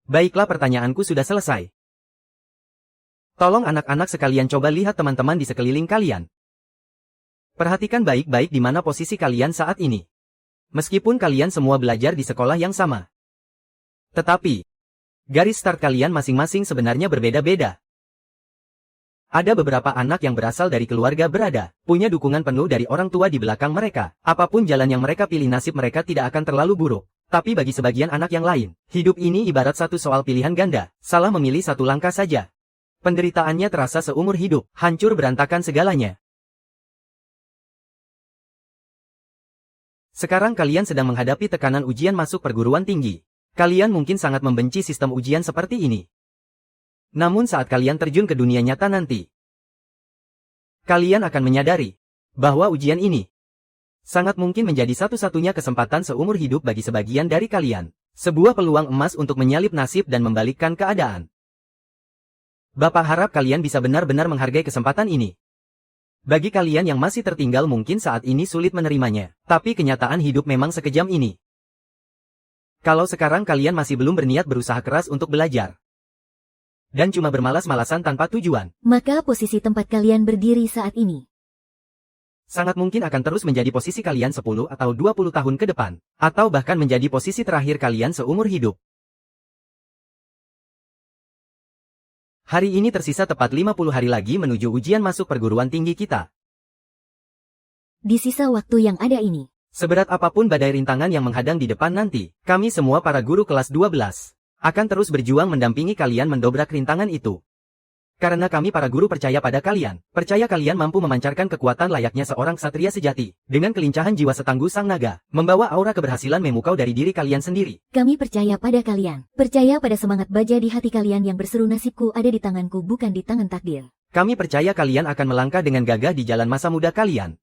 Baiklah, pertanyaanku sudah selesai. Tolong anak-anak sekalian coba lihat teman-teman di sekeliling kalian. Perhatikan baik-baik di mana posisi kalian saat ini. Meskipun kalian semua belajar di sekolah yang sama. Tetapi, garis start kalian masing-masing sebenarnya berbeda-beda. Ada beberapa anak yang berasal dari keluarga berada, punya dukungan penuh dari orang tua di belakang mereka. Apapun jalan yang mereka pilih, nasib mereka tidak akan terlalu buruk. Tapi bagi sebagian anak yang lain, hidup ini ibarat satu soal pilihan ganda. Salah memilih satu langkah saja, penderitaannya terasa seumur hidup, hancur berantakan segalanya. Sekarang kalian sedang menghadapi tekanan ujian masuk perguruan tinggi. Kalian mungkin sangat membenci sistem ujian seperti ini. Namun saat kalian terjun ke dunia nyata nanti, kalian akan menyadari bahwa ujian ini sangat mungkin menjadi satu-satunya kesempatan seumur hidup bagi sebagian dari kalian. Sebuah peluang emas untuk menyalip nasib dan membalikkan keadaan. Bapak harap kalian bisa benar-benar menghargai kesempatan ini. Bagi kalian yang masih tertinggal mungkin saat ini sulit menerimanya, tapi kenyataan hidup memang sekejam ini. Kalau sekarang kalian masih belum berniat berusaha keras untuk belajar, dan cuma bermalas-malasan tanpa tujuan, maka posisi tempat kalian berdiri saat ini sangat mungkin akan terus menjadi posisi kalian 10 atau 20 tahun ke depan, atau bahkan menjadi posisi terakhir kalian seumur hidup. Hari ini tersisa tepat 50 hari lagi menuju ujian masuk perguruan tinggi kita. Di sisa waktu yang ada ini, seberat apapun badai rintangan yang menghadang di depan nanti, kami semua para guru kelas 12 akan terus berjuang mendampingi kalian mendobrak rintangan itu. Karena kami para guru percaya pada kalian, percaya kalian mampu memancarkan kekuatan layaknya seorang ksatria sejati, dengan kelincahan jiwa setangguh sang naga, membawa aura keberhasilan memukau dari diri kalian sendiri. Kami percaya pada kalian, percaya pada semangat baja di hati kalian yang berseru nasibku ada di tanganku bukan di tangan takdir. Kami percaya kalian akan melangkah dengan gagah di jalan masa muda kalian.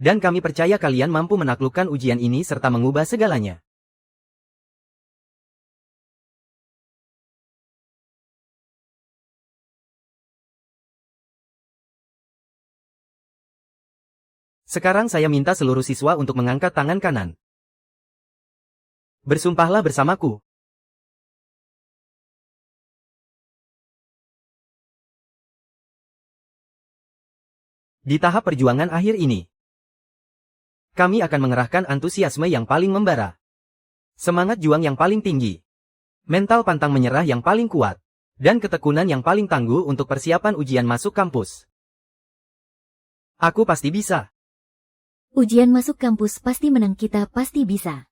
Dan kami percaya kalian mampu menaklukkan ujian ini serta mengubah segalanya. Sekarang saya minta seluruh siswa untuk mengangkat tangan kanan. Bersumpahlah bersamaku. Di tahap perjuangan akhir ini, kami akan mengerahkan antusiasme yang paling membara, semangat juang yang paling tinggi, mental pantang menyerah yang paling kuat, dan ketekunan yang paling tangguh untuk persiapan ujian masuk kampus. Aku pasti bisa. Ujian masuk kampus pasti menang, kita pasti bisa.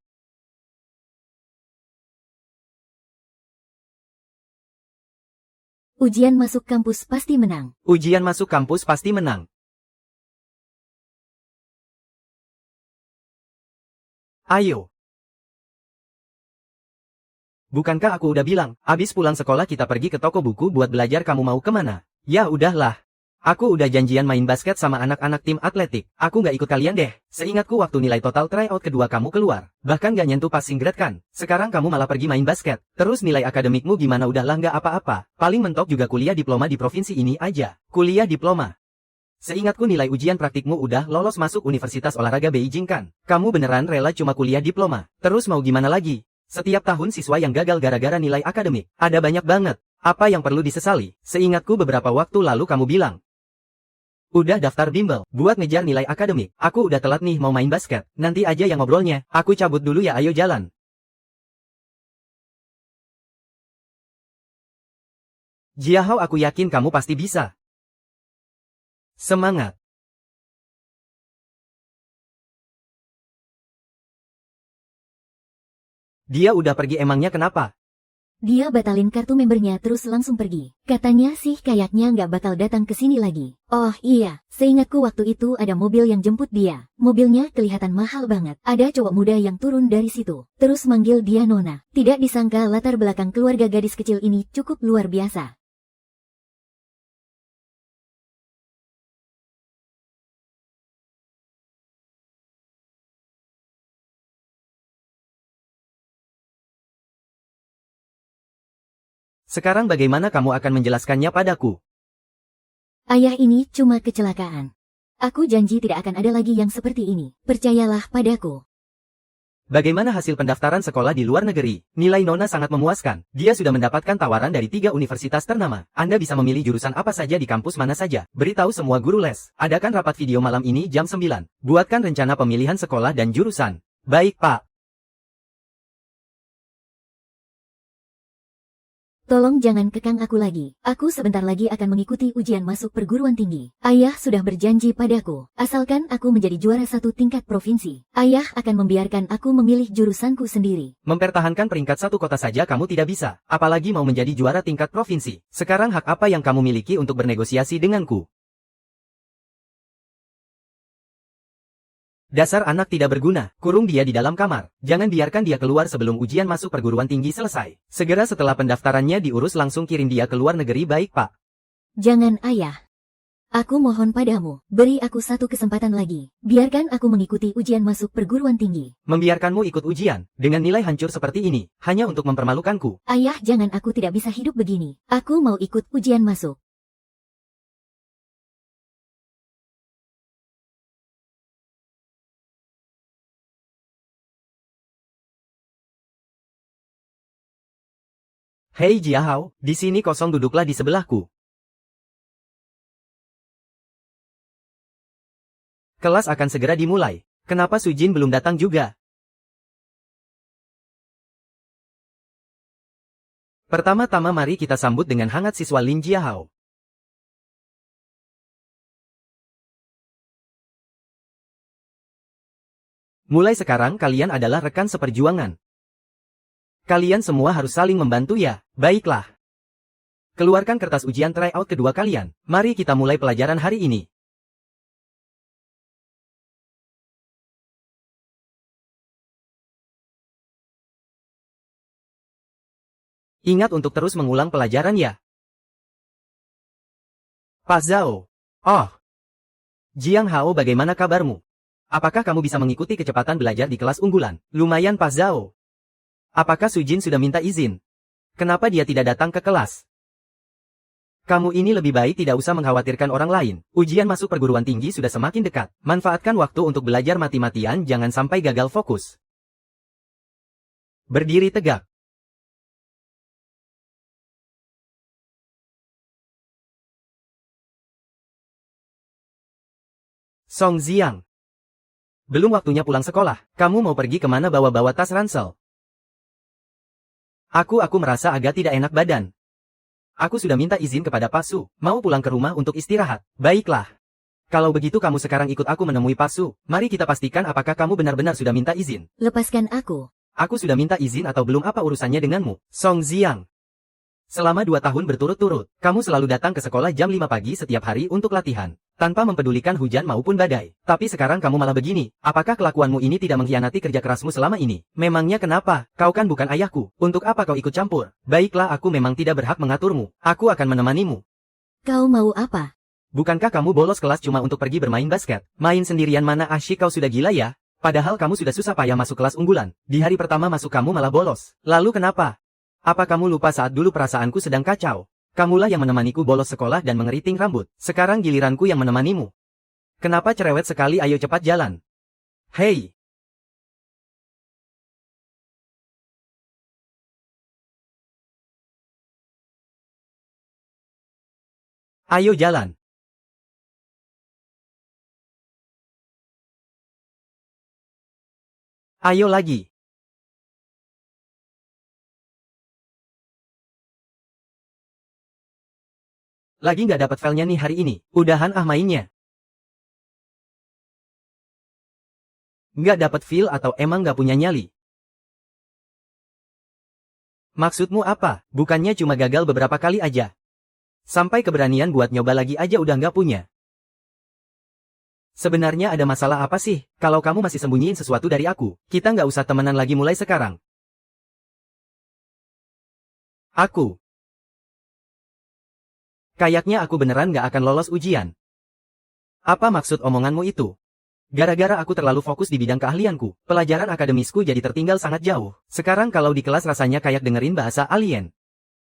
Ujian masuk kampus pasti menang. Ujian masuk kampus pasti menang. Ayo. Bukankah aku udah bilang, abis pulang sekolah kita pergi ke toko buku buat belajar, kamu mau kemana? Ya udahlah. Aku udah janjian main basket sama anak-anak tim atletik. Aku nggak ikut kalian deh. Seingatku waktu nilai total tryout kedua kamu keluar, bahkan nggak nyentuh passing grade kan. Sekarang kamu malah pergi main basket. Terus nilai akademikmu gimana? Udahlah, nggak apa-apa. Paling mentok juga kuliah diploma di provinsi ini aja. Kuliah diploma. Seingatku nilai ujian praktikmu udah lolos masuk Universitas Olahraga Beijing kan. Kamu beneran rela cuma kuliah diploma? Terus mau gimana lagi? Setiap tahun siswa yang gagal gara-gara nilai akademik. Ada banyak banget. Apa yang perlu disesali? Seingatku beberapa waktu lalu kamu bilang udah daftar bimbel, buat ngejar nilai akademik. Aku udah telat nih mau main basket. Nanti aja yang ngobrolnya. Aku cabut dulu ya, ayo jalan. Jiahao, aku yakin kamu pasti bisa. Semangat. Dia udah pergi, emangnya kenapa? Dia batalin kartu membernya terus langsung pergi. Katanya sih kayaknya nggak bakal datang ke sini lagi. Oh iya, seingatku waktu itu ada mobil yang jemput dia. Mobilnya kelihatan mahal banget. Ada cowok muda yang turun dari situ, terus manggil dia Nona. Tidak disangka latar belakang keluarga gadis kecil ini cukup luar biasa. Sekarang bagaimana kamu akan menjelaskannya padaku? Ayah, ini cuma kecelakaan. Aku janji tidak akan ada lagi yang seperti ini. Percayalah padaku. Bagaimana hasil pendaftaran sekolah di luar negeri? Nilai Nona sangat memuaskan. Dia sudah mendapatkan tawaran dari 3 universitas ternama. Anda bisa memilih jurusan apa saja di kampus mana saja. Beritahu semua guru les. Adakan rapat video malam ini jam 9. Buatkan rencana pemilihan sekolah dan jurusan. Baik, Pak. Tolong jangan kekang aku lagi. Aku sebentar lagi akan mengikuti ujian masuk perguruan tinggi. Ayah sudah berjanji padaku. Asalkan aku menjadi juara 1 tingkat provinsi, ayah akan membiarkan aku memilih jurusanku sendiri. Mempertahankan peringkat 1 kota saja kamu tidak bisa. Apalagi mau menjadi juara tingkat provinsi. Sekarang hak apa yang kamu miliki untuk bernegosiasi denganku? Dasar anak tidak berguna, kurung dia di dalam kamar. Jangan biarkan dia keluar sebelum ujian masuk perguruan tinggi selesai. Segera setelah pendaftarannya diurus langsung kirim dia ke luar negeri, baik, Pak. Jangan, ayah. Aku mohon padamu, beri aku 1 kesempatan lagi. Biarkan aku mengikuti ujian masuk perguruan tinggi. Membiarkanmu ikut ujian, dengan nilai hancur seperti ini, hanya untuk mempermalukanku. Ayah, jangan, aku tidak bisa hidup begini. Aku mau ikut ujian masuk. Hei Jiahao, di sini kosong, duduklah di sebelahku. Kelas akan segera dimulai. Kenapa Sujin belum datang juga? Pertama-tama mari kita sambut dengan hangat siswa Lin Jiahao. Mulai sekarang kalian adalah rekan seperjuangan. Kalian semua harus saling membantu ya, baiklah. Keluarkan kertas ujian tryout kedua kalian. Mari kita mulai pelajaran hari ini. Ingat untuk terus mengulang pelajaran ya. Pak Zhao. Oh. Jiang Hao, bagaimana kabarmu? Apakah kamu bisa mengikuti kecepatan belajar di kelas unggulan? Lumayan, Pak Zhao. Apakah Sujin sudah minta izin? Kenapa dia tidak datang ke kelas? Kamu ini lebih baik tidak usah mengkhawatirkan orang lain. Ujian masuk perguruan tinggi sudah semakin dekat. Manfaatkan waktu untuk belajar mati-matian, jangan sampai gagal fokus. Berdiri tegak. Song Ziang. Belum waktunya pulang sekolah. Kamu mau pergi kemana bawa-bawa tas ransel? Aku merasa agak tidak enak badan. Aku sudah minta izin kepada Pak Su, mau pulang ke rumah untuk istirahat. Baiklah. Kalau begitu kamu sekarang ikut aku menemui Pak Su. Mari kita pastikan apakah kamu benar-benar sudah minta izin. Lepaskan aku. Aku sudah minta izin atau belum, apa urusannya denganmu? Song Ziang. Selama 2 tahun berturut-turut, kamu selalu datang ke sekolah jam 5 pagi setiap hari untuk latihan, tanpa mempedulikan hujan maupun badai. Tapi sekarang kamu malah begini. Apakah kelakuanmu ini tidak mengkhianati kerja kerasmu selama ini? Memangnya kenapa? Kau kan bukan ayahku. Untuk apa kau ikut campur? Baiklah, aku memang tidak berhak mengaturmu. Aku akan menemanimu. Kau mau apa? Bukankah kamu bolos kelas cuma untuk pergi bermain basket? Main sendirian mana asyik, kau sudah gila ya? Padahal kamu sudah susah payah masuk kelas unggulan. Di hari pertama masuk kamu malah bolos. Lalu kenapa? Apa kamu lupa saat dulu perasaanku sedang kacau? Kamulah yang menemaniku bolos sekolah dan mengeriting rambut. Sekarang giliranku yang menemanimu. Kenapa cerewet sekali? Ayo cepat jalan. Hei! Ayo jalan. Ayo lagi. Lagi nggak dapat filenya nih hari ini. Udahan mainnya. Nggak dapat file atau emang nggak punya nyali? Maksudmu apa? Bukannya cuma gagal beberapa kali aja. Sampai keberanian buat nyoba lagi aja udah nggak punya. Sebenarnya ada masalah apa sih? Kalau kamu masih sembunyiin sesuatu dari aku, kita nggak usah temenan lagi mulai sekarang. Kayaknya aku beneran nggak akan lolos ujian. Apa maksud omonganmu itu? Gara-gara aku terlalu fokus di bidang keahlianku, pelajaran akademisku jadi tertinggal sangat jauh. Sekarang kalau di kelas rasanya kayak dengerin bahasa alien.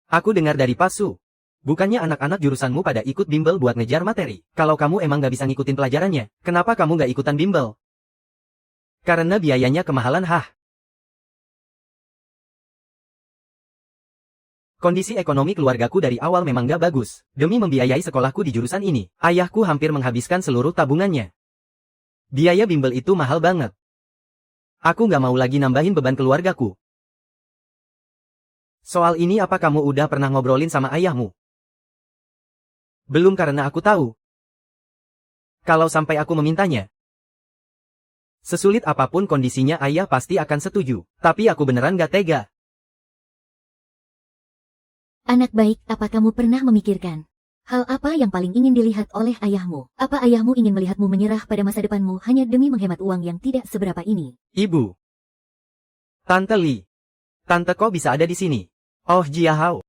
Aku dengar dari Pak Su. Bukannya anak-anak jurusanmu pada ikut bimbel buat ngejar materi. Kalau kamu emang nggak bisa ngikutin pelajarannya, kenapa kamu nggak ikutan bimbel? Karena biayanya kemahalan. Kondisi ekonomi keluargaku dari awal memang gak bagus. Demi membiayai sekolahku di jurusan ini, ayahku hampir menghabiskan seluruh tabungannya. Biaya bimbel itu mahal banget. Aku gak mau lagi nambahin beban keluargaku. Soal ini apa kamu udah pernah ngobrolin sama ayahmu? Belum karena aku tahu. Kalau sampai aku memintanya. Sesulit apapun kondisinya ayah pasti akan setuju. Tapi aku beneran gak tega. Anak baik, apa kamu pernah memikirkan? Hal apa yang paling ingin dilihat oleh ayahmu? Apa ayahmu ingin melihatmu menyerah pada masa depanmu hanya demi menghemat uang yang tidak seberapa ini? Ibu. Tante Li. Tante kok bisa ada di sini? Oh Jiahao.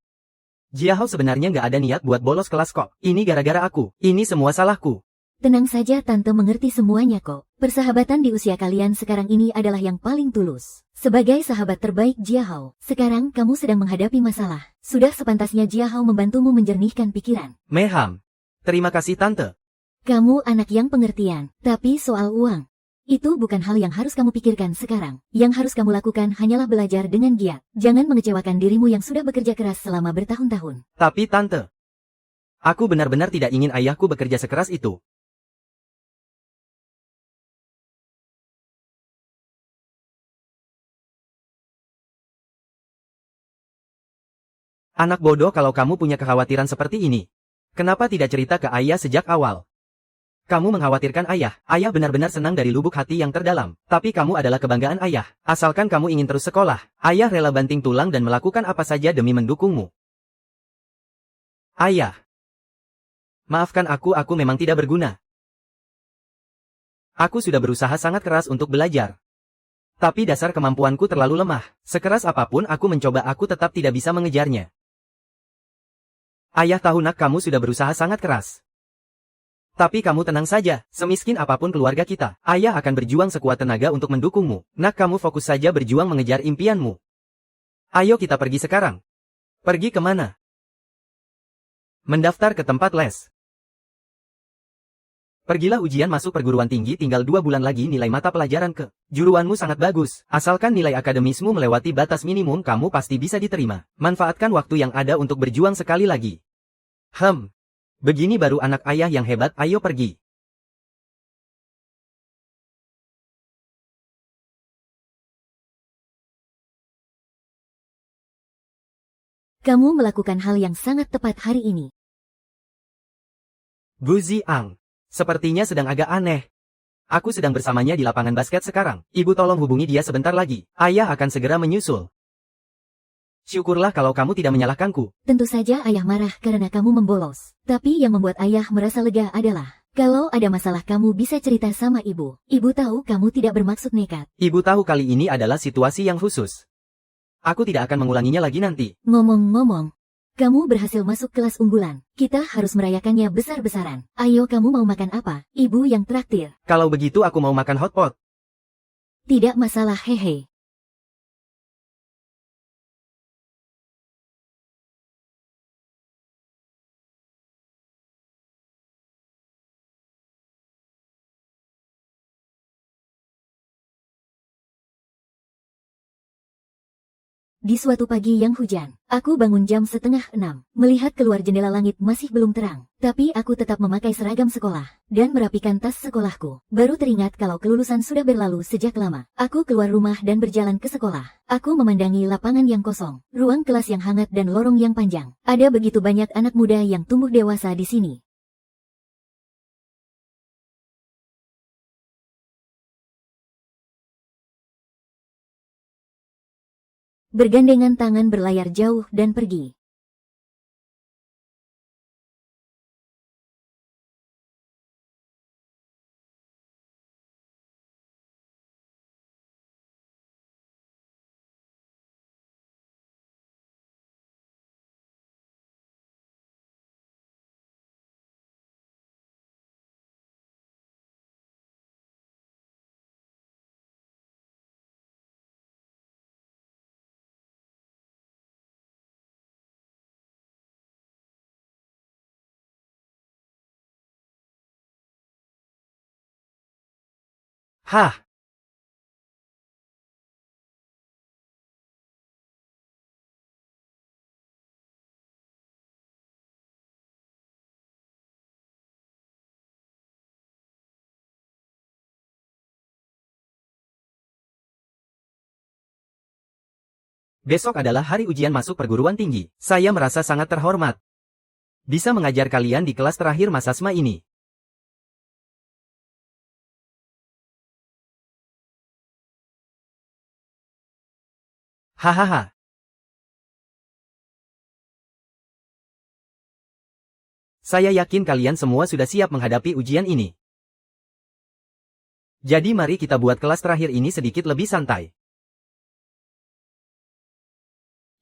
Jiahao sebenarnya gak ada niat buat bolos kelas kok. Ini gara-gara aku. Ini semua salahku. Tenang saja, Tante mengerti semuanya kok. Persahabatan di usia kalian sekarang ini adalah yang paling tulus. Sebagai sahabat terbaik Jiahao, sekarang kamu sedang menghadapi masalah. Sudah sepantasnya Jiahao membantumu menjernihkan pikiran. Meham. Terima kasih Tante. Kamu anak yang pengertian, tapi soal uang, itu bukan hal yang harus kamu pikirkan sekarang. Yang harus kamu lakukan hanyalah belajar dengan giat. Jangan mengecewakan dirimu yang sudah bekerja keras selama bertahun-tahun. Tapi Tante, aku benar-benar tidak ingin ayahku bekerja sekeras itu. Anak bodoh kalau kamu punya kekhawatiran seperti ini. Kenapa tidak cerita ke ayah sejak awal? Kamu mengkhawatirkan ayah. Ayah benar-benar senang dari lubuk hati yang terdalam. Tapi kamu adalah kebanggaan ayah. Asalkan kamu ingin terus sekolah, ayah rela banting tulang dan melakukan apa saja demi mendukungmu. Ayah. Maafkan aku memang tidak berguna. Aku sudah berusaha sangat keras untuk belajar. Tapi dasar kemampuanku terlalu lemah. Sekeras apapun aku mencoba, aku tetap tidak bisa mengejarnya. Ayah tahu nak, kamu sudah berusaha sangat keras. Tapi kamu tenang saja, semiskin apapun keluarga kita, ayah akan berjuang sekuat tenaga untuk mendukungmu. Nak, kamu fokus saja berjuang mengejar impianmu. Ayo kita pergi sekarang. Pergi kemana? Mendaftar ke tempat les. Pergilah ujian masuk perguruan tinggi, tinggal 2 bulan lagi nilai mata pelajaran ke. Juruanmu sangat bagus, asalkan nilai akademismu melewati batas minimum kamu pasti bisa diterima. Manfaatkan waktu yang ada untuk berjuang sekali lagi. Begini baru anak ayah yang hebat, ayo pergi. Kamu melakukan hal yang sangat tepat hari ini. Bu Ziang, sepertinya sedang agak aneh. Aku sedang bersamanya di lapangan basket sekarang. Ibu tolong hubungi dia sebentar lagi. Ayah akan segera menyusul. Syukurlah kalau kamu tidak menyalahkanku. Tentu saja ayah marah karena kamu membolos. Tapi yang membuat ayah merasa lega adalah, kalau ada masalah kamu bisa cerita sama ibu. Ibu tahu kamu tidak bermaksud nekat. Ibu tahu kali ini adalah situasi yang khusus. Aku tidak akan mengulanginya lagi nanti. Ngomong-ngomong, kamu berhasil masuk kelas unggulan. Kita harus merayakannya besar-besaran. Ayo, kamu mau makan apa? Ibu yang traktir. Kalau begitu aku mau makan hotpot. Tidak masalah, hehe. Di suatu pagi yang hujan, aku bangun jam 5:30, melihat keluar jendela langit masih belum terang. Tapi aku tetap memakai seragam sekolah, dan merapikan tas sekolahku. Baru teringat kalau kelulusan sudah berlalu sejak lama. Aku keluar rumah dan berjalan ke sekolah. Aku memandangi lapangan yang kosong, ruang kelas yang hangat dan lorong yang panjang. Ada begitu banyak anak muda yang tumbuh dewasa di sini. Bergandengan tangan berlayar jauh dan pergi. Hah? Besok adalah hari ujian masuk perguruan tinggi. Saya merasa sangat terhormat bisa mengajar kalian di kelas terakhir Masasma ini. Hahaha. Saya yakin kalian semua sudah siap menghadapi ujian ini. Jadi mari kita buat kelas terakhir ini sedikit lebih santai.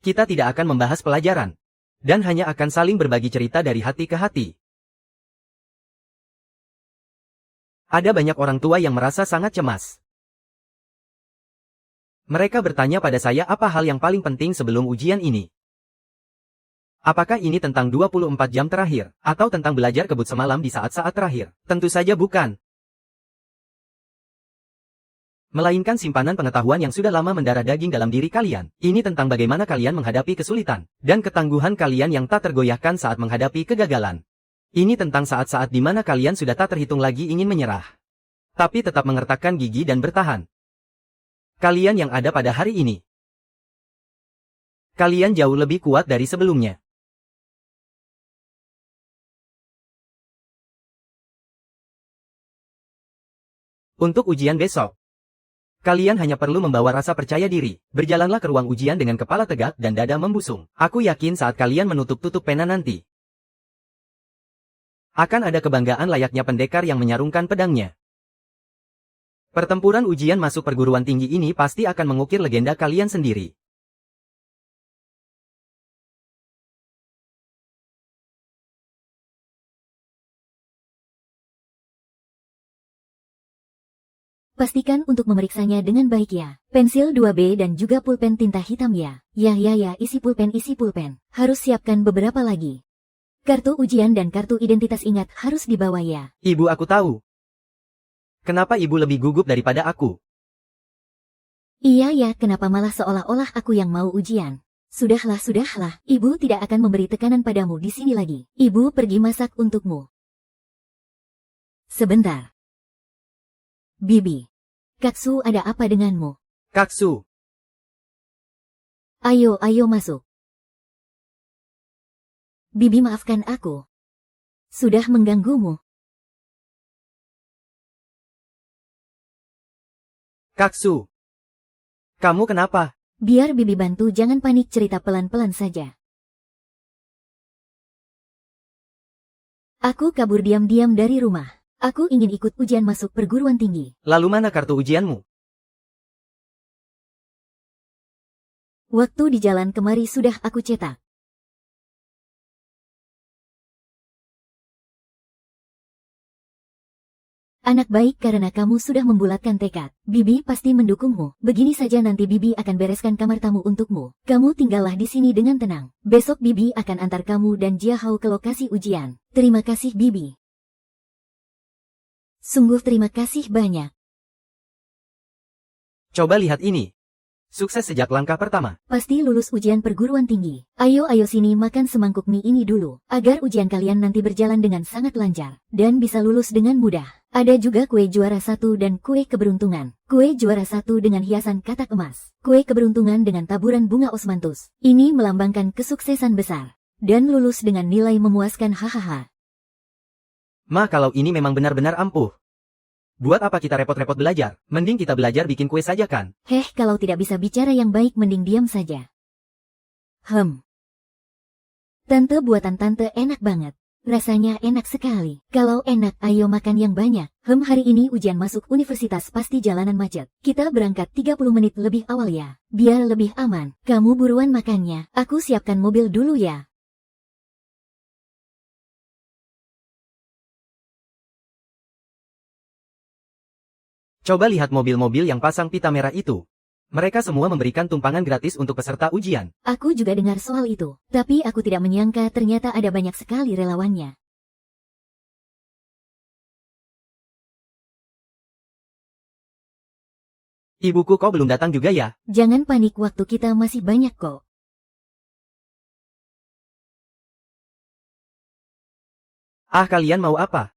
Kita tidak akan membahas pelajaran, dan hanya akan saling berbagi cerita dari hati ke hati. Ada banyak orang tua yang merasa sangat cemas. Mereka bertanya pada saya apa hal yang paling penting sebelum ujian ini. Apakah ini tentang 24 jam terakhir, atau tentang belajar kebut semalam di saat-saat terakhir? Tentu saja bukan. Melainkan simpanan pengetahuan yang sudah lama mendarah daging dalam diri kalian. Ini tentang bagaimana kalian menghadapi kesulitan, dan ketangguhan kalian yang tak tergoyahkan saat menghadapi kegagalan. Ini tentang saat-saat di mana kalian sudah tak terhitung lagi ingin menyerah. Tapi tetap mengertakkan gigi dan bertahan. Kalian yang ada pada hari ini. Kalian jauh lebih kuat dari sebelumnya. Untuk ujian besok, kalian hanya perlu membawa rasa percaya diri. Berjalanlah ke ruang ujian dengan kepala tegak dan dada membusung. Aku yakin saat kalian menutup-tutup pena nanti, akan ada kebanggaan layaknya pendekar yang menyarungkan pedangnya. Pertempuran ujian masuk perguruan tinggi ini pasti akan mengukir legenda kalian sendiri. Pastikan untuk memeriksanya dengan baik ya. Pensil 2B dan juga pulpen tinta hitam ya. Ya, isi pulpen. Harus siapkan beberapa lagi. Kartu ujian dan kartu identitas ingat harus dibawa ya. Ibu, aku tahu. Kenapa ibu lebih gugup daripada aku? Iya ya, kenapa malah seolah-olah aku yang mau ujian? Sudahlah. Ibu tidak akan memberi tekanan padamu di sini lagi. Ibu pergi masak untukmu. Sebentar. Bibi. Kaksu, ada apa denganmu? Kaksu. Ayo masuk. Bibi, maafkan aku. Sudah mengganggumu. Kaksu. Kamu kenapa? Biar Bibi bantu, jangan panik, cerita pelan-pelan saja. Aku kabur diam-diam dari rumah. Aku ingin ikut ujian masuk perguruan tinggi. Lalu mana kartu ujianmu? Waktu di jalan kemari sudah aku cetak. Anak baik karena kamu sudah membulatkan tekad. Bibi pasti mendukungmu. Begini saja, nanti Bibi akan bereskan kamar tamu untukmu. Kamu tinggallah di sini dengan tenang. Besok Bibi akan antar kamu dan Jiahao ke lokasi ujian. Terima kasih Bibi. Sungguh terima kasih banyak. Coba lihat ini. Sukses sejak langkah pertama. Pasti lulus ujian perguruan tinggi. Ayo sini makan semangkuk mie ini dulu, agar ujian kalian nanti berjalan dengan sangat lancar, dan bisa lulus dengan mudah. Ada juga kue juara 1 dan kue keberuntungan. Kue juara 1 dengan hiasan katak emas. Kue keberuntungan dengan taburan bunga osmanthus. Ini melambangkan kesuksesan besar. Dan lulus dengan nilai memuaskan, hahaha. Ma, kalau ini memang benar-benar ampuh. Buat apa kita repot-repot belajar? Mending kita belajar bikin kue saja kan? Kalau tidak bisa bicara yang baik mending diam saja. Tante, buatan tante enak banget. Rasanya enak sekali. Kalau enak, ayo makan yang banyak. Hari ini ujian masuk universitas pasti jalanan macet. Kita berangkat 30 menit lebih awal ya. Biar lebih aman. Kamu buruan makannya. Aku siapkan mobil dulu ya. Coba lihat mobil-mobil yang pasang pita merah itu. Mereka semua memberikan tumpangan gratis untuk peserta ujian. Aku juga dengar soal itu. Tapi aku tidak menyangka ternyata ada banyak sekali relawannya. Ibuku, kau belum datang juga ya? Jangan panik, waktu kita masih banyak kok. Kalian mau apa?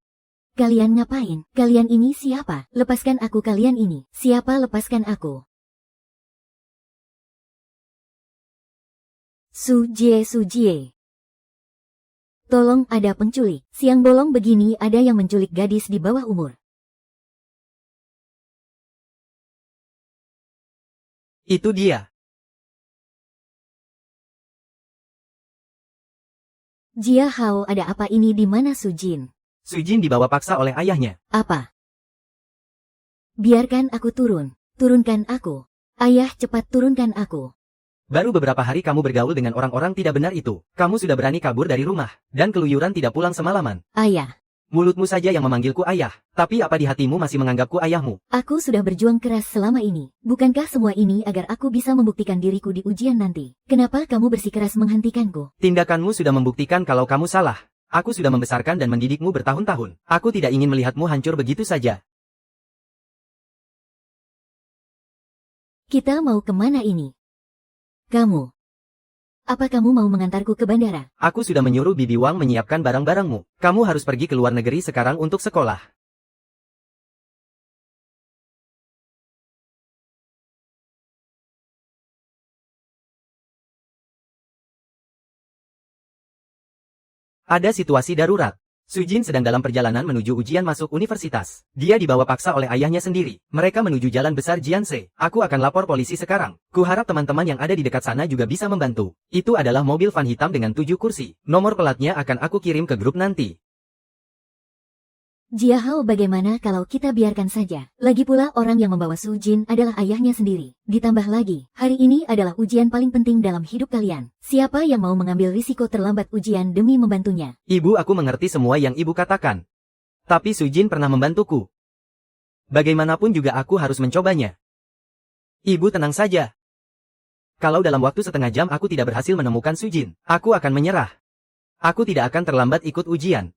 Kalian ngapain? Kalian ini siapa? Lepaskan aku, kalian ini. Siapa? Lepaskan aku. Su Jie. Tolong, ada penculik. Siang bolong begini ada yang menculik gadis di bawah umur. Itu dia. Jia Hao, ada apa ini, di mana Su Jin? Su Jin dibawa paksa oleh ayahnya. Apa? Biarkan aku turun. Turunkan aku. Ayah, cepat turunkan aku. Baru beberapa hari kamu bergaul dengan orang-orang tidak benar itu. Kamu sudah berani kabur dari rumah, dan keluyuran tidak pulang semalaman. Ayah. Mulutmu saja yang memanggilku ayah, tapi apa di hatimu masih menganggapku ayahmu? Aku sudah berjuang keras selama ini. Bukankah semua ini agar aku bisa membuktikan diriku di ujian nanti? Kenapa kamu bersikeras menghentikanku? Tindakanmu sudah membuktikan kalau kamu salah. Aku sudah membesarkan dan mendidikmu bertahun-tahun. Aku tidak ingin melihatmu hancur begitu saja. Kita mau kemana ini? Kamu. Apa kamu mau mengantarku ke bandara? Aku sudah menyuruh Bibi Wang menyiapkan barang-barangmu. Kamu harus pergi ke luar negeri sekarang untuk sekolah. Ada situasi darurat. Su Jin sedang dalam perjalanan menuju ujian masuk universitas. Dia dibawa paksa oleh ayahnya sendiri. Mereka menuju jalan besar Jianse. Aku akan lapor polisi sekarang. Kuharap teman-teman yang ada di dekat sana juga bisa membantu. Itu adalah mobil van hitam dengan 7 kursi. Nomor pelatnya akan aku kirim ke grup nanti. Jia Hao, bagaimana kalau kita biarkan saja? Lagi pula orang yang membawa Su Jin adalah ayahnya sendiri. Ditambah lagi, hari ini adalah ujian paling penting dalam hidup kalian. Siapa yang mau mengambil risiko terlambat ujian demi membantunya? Ibu, aku mengerti semua yang ibu katakan. Tapi Su Jin pernah membantuku. Bagaimanapun juga aku harus mencobanya. Ibu tenang saja. Kalau dalam waktu setengah jam aku tidak berhasil menemukan Su Jin, aku akan menyerah. Aku tidak akan terlambat ikut ujian.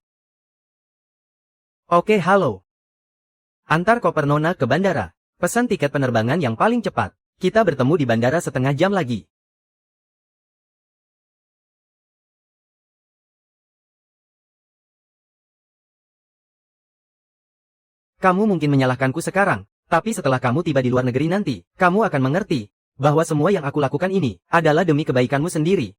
Oke, halo. Antar koper Nona ke bandara. Pesan tiket penerbangan yang paling cepat. Kita bertemu di bandara setengah jam lagi. Kamu mungkin menyalahkanku sekarang, tapi setelah kamu tiba di luar negeri nanti, kamu akan mengerti bahwa semua yang aku lakukan ini adalah demi kebaikanmu sendiri.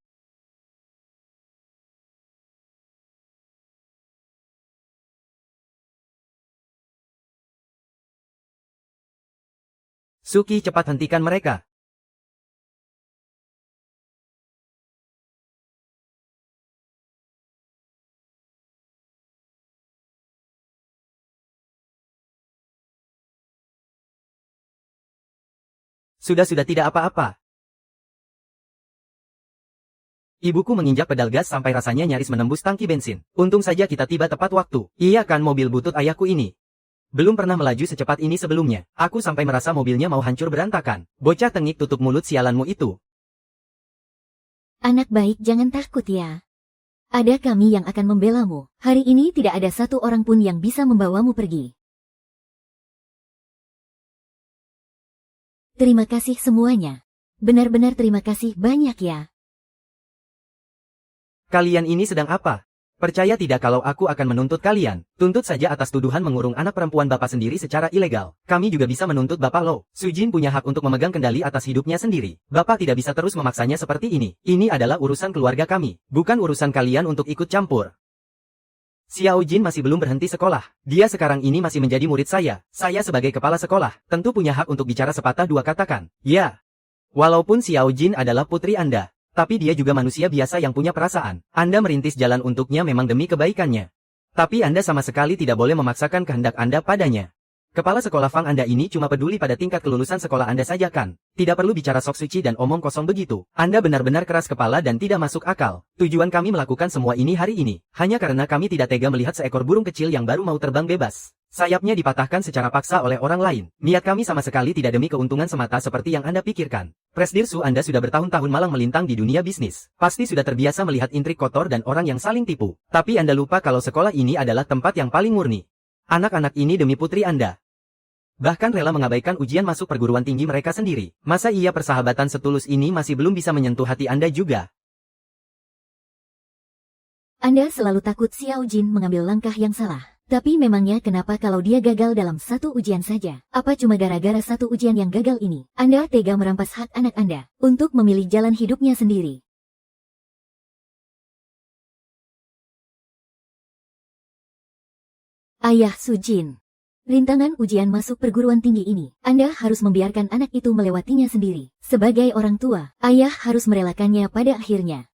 Suki, cepat hentikan mereka. Sudah tidak apa-apa. Ibuku menginjak pedal gas sampai rasanya nyaris menembus tangki bensin. Untung saja kita tiba tepat waktu. Iya kan, mobil butut ayahku ini. Belum pernah melaju secepat ini sebelumnya. Aku sampai merasa mobilnya mau hancur berantakan. Bocah tengik, tutup mulut sialanmu itu. Anak baik, jangan takut ya. Ada kami yang akan membelamu. Hari ini tidak ada satu orang pun yang bisa membawamu pergi. Terima kasih semuanya. Benar-benar terima kasih banyak ya. Kalian ini sedang apa? Percaya tidak kalau aku akan menuntut kalian? Tuntut saja atas tuduhan mengurung anak perempuan bapak sendiri secara ilegal. Kami juga bisa menuntut bapak lo. Su Jin punya hak untuk memegang kendali atas hidupnya sendiri. Bapak tidak bisa terus memaksanya seperti ini. Ini adalah urusan keluarga kami, bukan urusan kalian untuk ikut campur. Xiao Jin masih belum berhenti sekolah. Dia sekarang ini masih menjadi murid saya. Saya sebagai kepala sekolah, tentu punya hak untuk bicara sepatah dua katakan. Ya. Walaupun Xiao Jin adalah putri Anda, tapi dia juga manusia biasa yang punya perasaan. Anda merintis jalan untuknya memang demi kebaikannya. Tapi Anda sama sekali tidak boleh memaksakan kehendak Anda padanya. Kepala sekolah Fang Anda ini cuma peduli pada tingkat kelulusan sekolah Anda saja kan? Tidak perlu bicara sok suci dan omong kosong begitu. Anda benar-benar keras kepala dan tidak masuk akal. Tujuan kami melakukan semua ini hari ini, hanya karena kami tidak tega melihat seekor burung kecil yang baru mau terbang bebas. Sayapnya dipatahkan secara paksa oleh orang lain. Niat kami sama sekali tidak demi keuntungan semata seperti yang Anda pikirkan. Presdir Su, Anda sudah bertahun-tahun malang melintang di dunia bisnis. Pasti sudah terbiasa melihat intrik kotor dan orang yang saling tipu. Tapi Anda lupa kalau sekolah ini adalah tempat yang paling murni. Anak-anak ini demi putri Anda. Bahkan rela mengabaikan ujian masuk perguruan tinggi mereka sendiri. Masa iya persahabatan setulus ini masih belum bisa menyentuh hati Anda juga? Anda selalu takut Xiao Jin mengambil langkah yang salah. Tapi memangnya kenapa kalau dia gagal dalam satu ujian saja? Apa cuma gara-gara satu ujian yang gagal ini? Anda tega merampas hak anak Anda untuk memilih jalan hidupnya sendiri. Ayah Sujin. Rintangan ujian masuk perguruan tinggi ini, Anda harus membiarkan anak itu melewatinya sendiri. Sebagai orang tua, ayah harus merelakannya pada akhirnya.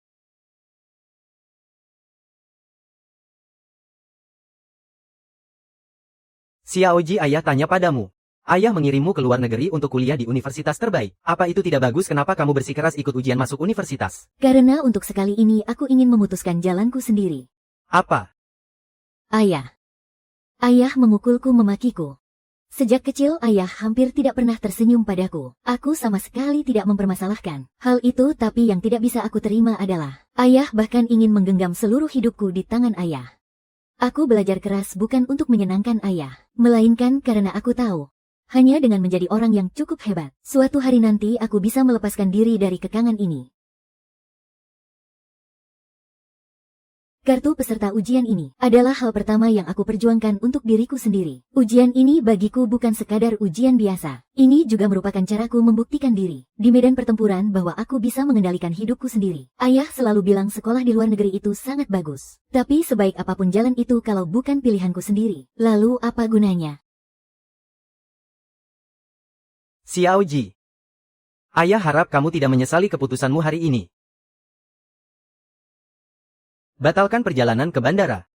Xiaoji, ayah tanya padamu. Ayah mengirimmu ke luar negeri untuk kuliah di universitas terbaik. Apa itu tidak bagus? Kenapa kamu bersikeras ikut ujian masuk universitas? Karena untuk sekali ini aku ingin memutuskan jalanku sendiri. Apa? Ayah. Ayah memukulku, memakiku. Sejak kecil ayah hampir tidak pernah tersenyum padaku. Aku sama sekali tidak mempermasalahkan hal itu, tapi yang tidak bisa aku terima adalah ayah bahkan ingin menggenggam seluruh hidupku di tangan ayah. Aku belajar keras bukan untuk menyenangkan ayah, melainkan karena aku tahu, hanya dengan menjadi orang yang cukup hebat, suatu hari nanti aku bisa melepaskan diri dari kekangan ini. Kartu peserta ujian ini adalah hal pertama yang aku perjuangkan untuk diriku sendiri. Ujian ini bagiku bukan sekadar ujian biasa. Ini juga merupakan caraku membuktikan diri di medan pertempuran bahwa aku bisa mengendalikan hidupku sendiri. Ayah selalu bilang sekolah di luar negeri itu sangat bagus. Tapi sebaik apapun jalan itu kalau bukan pilihanku sendiri, lalu apa gunanya? Xiaoji. Ayah harap kamu tidak menyesali keputusanmu hari ini. Batalkan perjalanan ke bandara.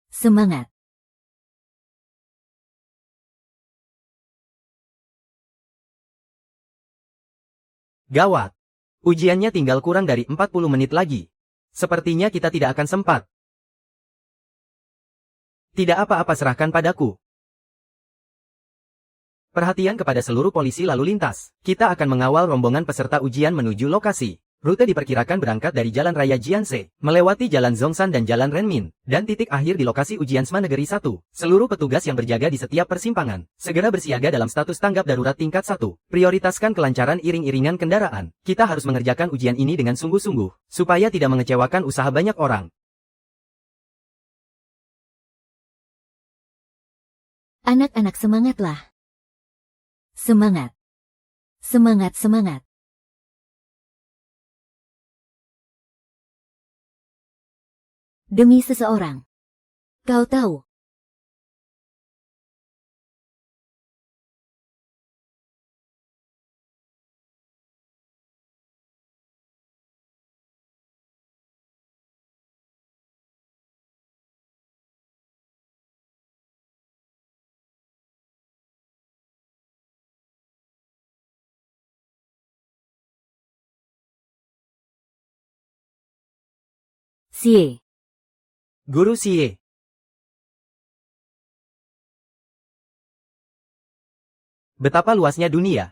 Semangat. Gawat. Ujiannya tinggal kurang dari 40 menit lagi. Sepertinya kita tidak akan sempat. Tidak apa-apa, serahkan padaku. Perhatian kepada seluruh polisi lalu lintas. Kita akan mengawal rombongan peserta ujian menuju lokasi. Rute diperkirakan berangkat dari Jalan Raya Jianse, melewati Jalan Zhongshan dan Jalan Renmin, dan titik akhir di lokasi ujian SMA Negeri 1. Seluruh petugas yang berjaga di setiap persimpangan, segera bersiaga dalam status tanggap darurat tingkat 1. Prioritaskan kelancaran iring-iringan kendaraan. Kita harus mengerjakan ujian ini dengan sungguh-sungguh, supaya tidak mengecewakan usaha banyak orang. Anak-anak, semangatlah. Semangat. Semangat, semangat. Demi seseorang. Kau tahu. Xie. Guru Xie. Betapa luasnya dunia.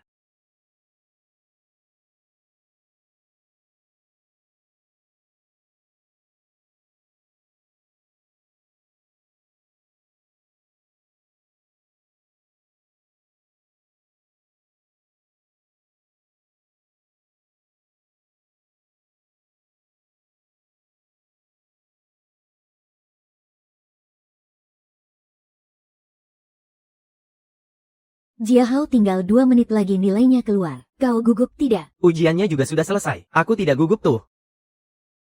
Jiahao, tinggal 2 menit lagi nilainya keluar. Kau gugup tidak? Ujiannya juga sudah selesai. Aku tidak gugup tuh.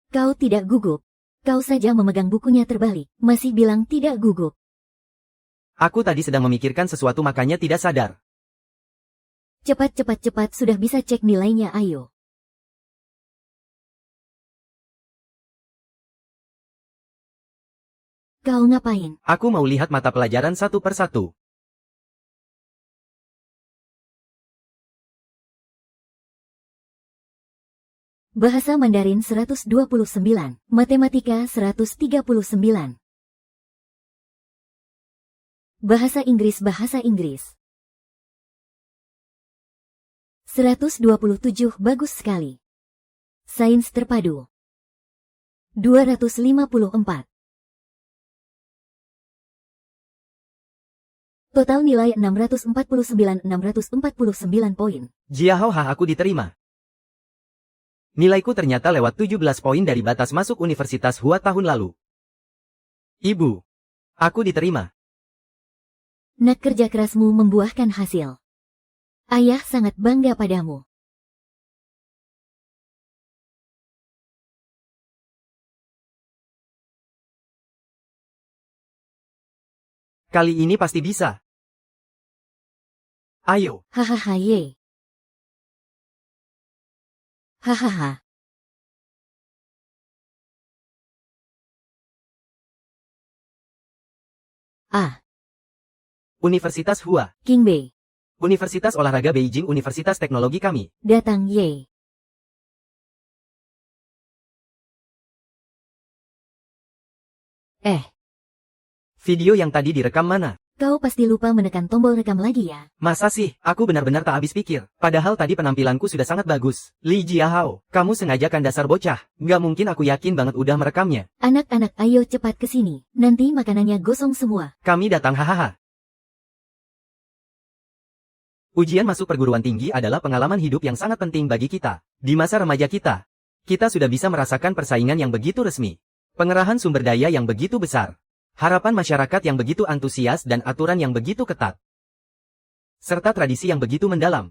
Kau tidak gugup. Kau saja memegang bukunya terbalik, masih bilang tidak gugup. Aku tadi sedang memikirkan sesuatu makanya tidak sadar. Cepat, cepat, cepat, sudah bisa cek nilainya, ayo. Kau ngapain? Aku mau lihat mata pelajaran satu persatu. Bahasa Mandarin 129, Matematika 139. Bahasa Inggris 127, bagus sekali. Sains terpadu 254. Total nilai 649 poin. Jiahao, aku diterima. Nilaiku ternyata lewat 17 poin dari batas masuk Universitas Hua tahun lalu. Ibu, aku diterima. Nak, kerja kerasmu membuahkan hasil. Ayah sangat bangga padamu. Kali ini pasti bisa. Ayo. Hahaha ye. Hahaha. Ah, Universitas Hua. King Bei. Universitas Olahraga Beijing, Universitas Teknologi kami. Datang ye. Video yang tadi direkam mana? Kau pasti lupa menekan tombol rekam lagi ya. Masa sih, aku benar-benar tak habis pikir. Padahal tadi penampilanku sudah sangat bagus. Li Jiahao, kamu sengaja kan dasar bocah. Nggak mungkin, aku yakin banget udah merekamnya. Anak-anak ayo cepat ke sini. Nanti makanannya gosong semua. Kami datang, hahaha. Ujian masuk perguruan tinggi adalah pengalaman hidup yang sangat penting bagi kita. Di masa remaja kita, kita sudah bisa merasakan persaingan yang begitu resmi. Pengerahan sumber daya yang begitu besar. Harapan masyarakat yang begitu antusias dan aturan yang begitu ketat. Serta tradisi yang begitu mendalam.